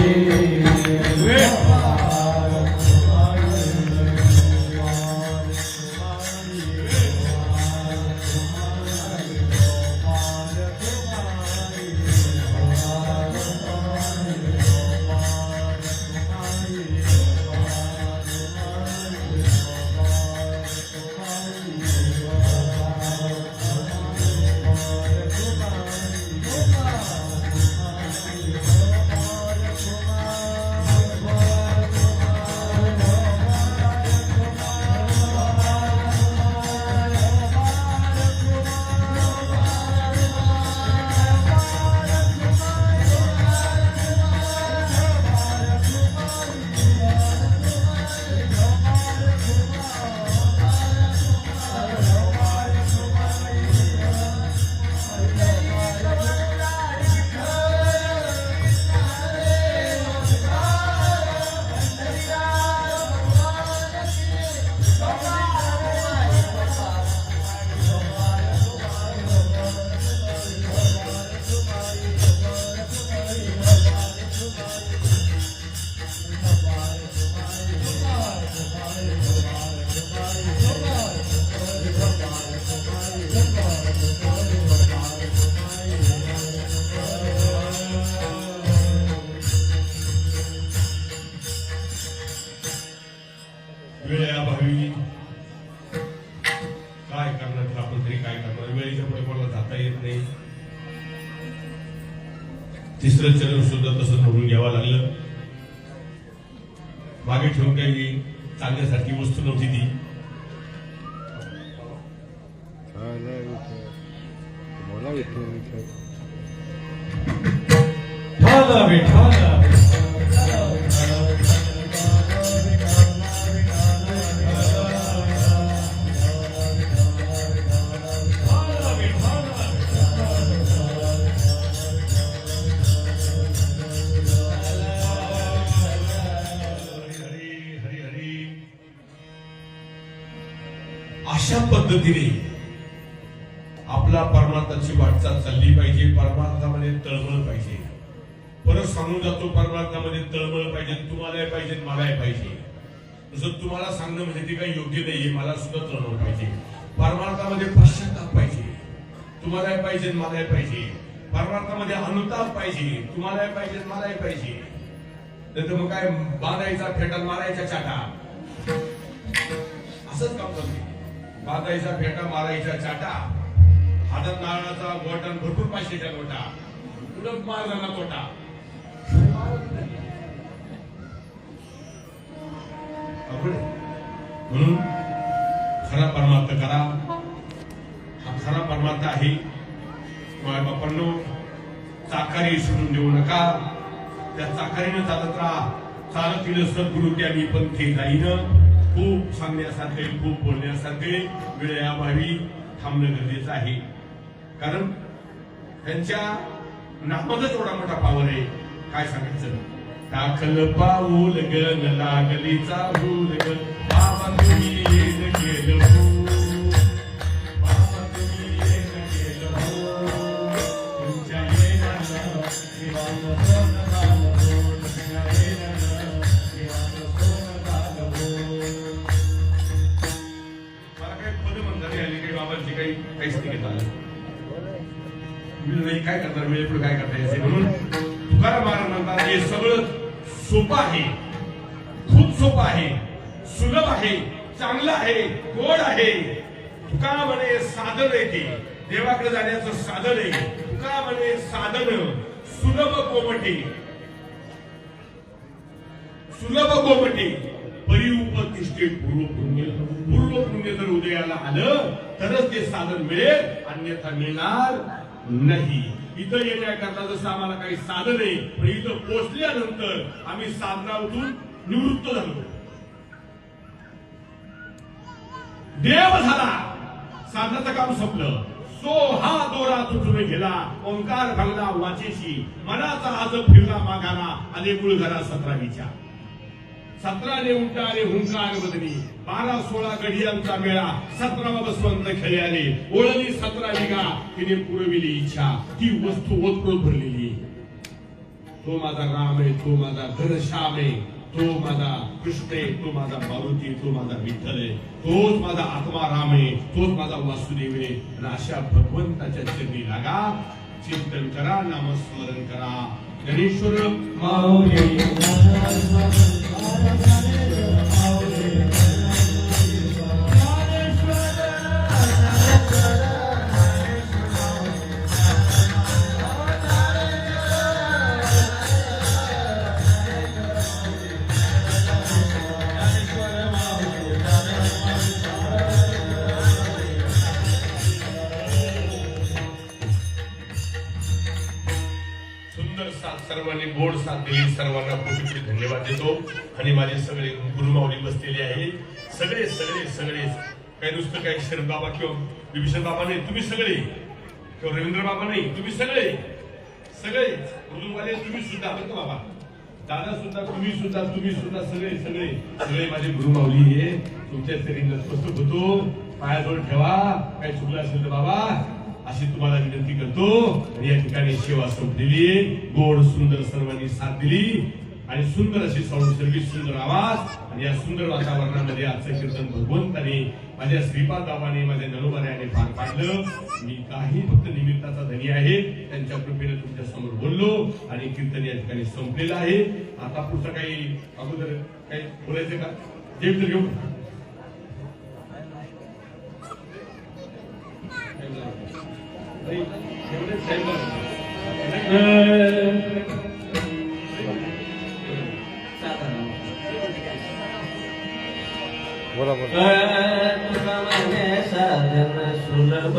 वेळेअभावी काय करणार आपण तरी काय करणार. वेळेच्या पुढे कोणाला जाता येत नाही. तिसरं चरण सुद्धा तसं निवडून घ्यावं लागलं. मागे ठेवून काही चालण्यासारखी वस्तू नव्हती ती. अशा पद्धतीने आपला परमार्थाची वाटचाल चालली पाहिजे. परमार्थामध्ये तळमळ पाहिजे. परत सांगून जातो परमार्थामध्ये तळमळ पाहिजे. तुम्हालाही पाहिजे मलाही पाहिजे. तसं तुम्हाला सांगणं म्हणजे ते काही योग्य नाहीये. मला सुद्धा तळमळ पाहिजे. परमार्थामध्ये पश्चाताप पाहिजे. तुम्हालाही पाहिजे मलाही पाहिजे. परमार्थामध्ये अनुताप पाहिजे. तुम्हालाही पाहिजे मलाही पाहिजे. तर मग काय बांधायचा फेटा मारायचा चाटा असंच काम करते. बाजायचा फेटा मारायचा चाटा हातात नारळाचा गोटा आणि भरपूर पाचशेच्या नोटा पुढं मार झाला तोटा म्हणून खरा परमार्थ करा हा खरा परमार्थ आहे माय बापांनो चाकारी सोडून देऊ नका त्या चाकारीनं चालत राहा चालत येईल सद्गुरु त्यांनी पंथी जाईन खूप सांगण्यासारखे खूप बोलण्यासारखे वेळेअभावी थांबणं गरजेचं आहे कारण त्यांच्या नामातच एवढा मोठा पावर आहे काय सांगायचं टाकल पाऊल गण लागलीचा भूल ग बाबा तुम्ही येण केलं हो बाबा तुम्ही येण केलं हो तुमच्या येण्यानं देवानं सोनं झालं हो तुमच्या येण्यानं देवानं सोनं झालं हो मला काही पद म्हणता नाही आली काही बाबांची काहीच नाही घेत आलं नाही काय करणार वेळ पुढे काय करता यायचे म्हणून तुकाराम महाराज म्हणतात हे सगळं सोपं आहे खूप सोपं आहे सुलभ आहे चांगलं आहे गोड आहे तुका म्हणे साधन आहे ते देवाकडे जाण्याचं साधन आहे तुका म्हणे साधन सुलभ कोमटे परी उपतिष्ठे पूर्व पुण्य जर उदयाला आलं तरच ते साधन मिळेल अन्यथा मिळणार नाही इथं येण्याकरता जसं आम्हाला काही साधन आहे पण इथं पोहोचल्यानंतर आम्ही साधनातून निवृत्त झालो देव झाला साधनाचं काम संपलं सो हा दोरा तुटून गेला ओंकार भागला वाचेशी मनाचा आज फिरला मागाला आले मूळ घरा 17वीच्या 17ने उंटाने हुंकार बदली 12-16 घडियांचा मेळा 17वा बसवंत खेळे आले ओळली 17 विगा तिने पुरविली इच्छा ती वस्तू ओतप्रोत भरलेली तो माझा राम आहे तो माझा घनश्याम आहे तो माझा कृष्ण आहे तो माझा मारुती तो माझा विठ्ठल आहे तोच माझा आत्मा राम आहे तोच माझा वासुदेव आहे आणि अशा भगवंताच्या चरणी लागा चिंतन करा नामस्मरण करा ज्ञानेश्वर माऊली सर्वांनी गोड साथ दिली सर्वांना खूप धन्यवाद देतो आणि माझे सगळे गुरुमाऊली बसलेले आहेत सगळे काही नुसतं काही शरद बाबा किंवा विभीषण बाबा नाही तुम्ही सगळे किंवा रवींद्र बाबा नाही तुम्ही सगळे गुरुवाले तुम्ही सुद्धा बरं बाबा दादा सुद्धा तुम्ही सुद्धा सगळे माझे गुरुमाऊली आहे तुमच्या तरी नतमस्तक होतो पायाजवळ ठेवा काही चुकलं असेल तर बाबा अशी तुम्हाला विनंती करतो आणि या ठिकाणी सेवा संपलेली गोड सुंदर सर्वांनी साथ दिली आणि सुंदर अशी साऊंड सर्व्हिस सुंदर आवाज आणि या सुंदर वातावरणामध्ये आजचं कीर्तन भगवंताने माझ्या श्रीपाद बाबाने माझ्या नरोबाने पार पाडलं मी काही फक्त निमित्ताचा धनी आहे त्यांच्या कृपेने तुमच्या समोर बोललो आणि कीर्तन या ठिकाणी संपलेलं आहे आता पुढचं काही अगोदर काही बोलायचं का जेवण घेऊ बोला साधन सुलभ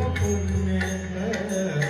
पुण्य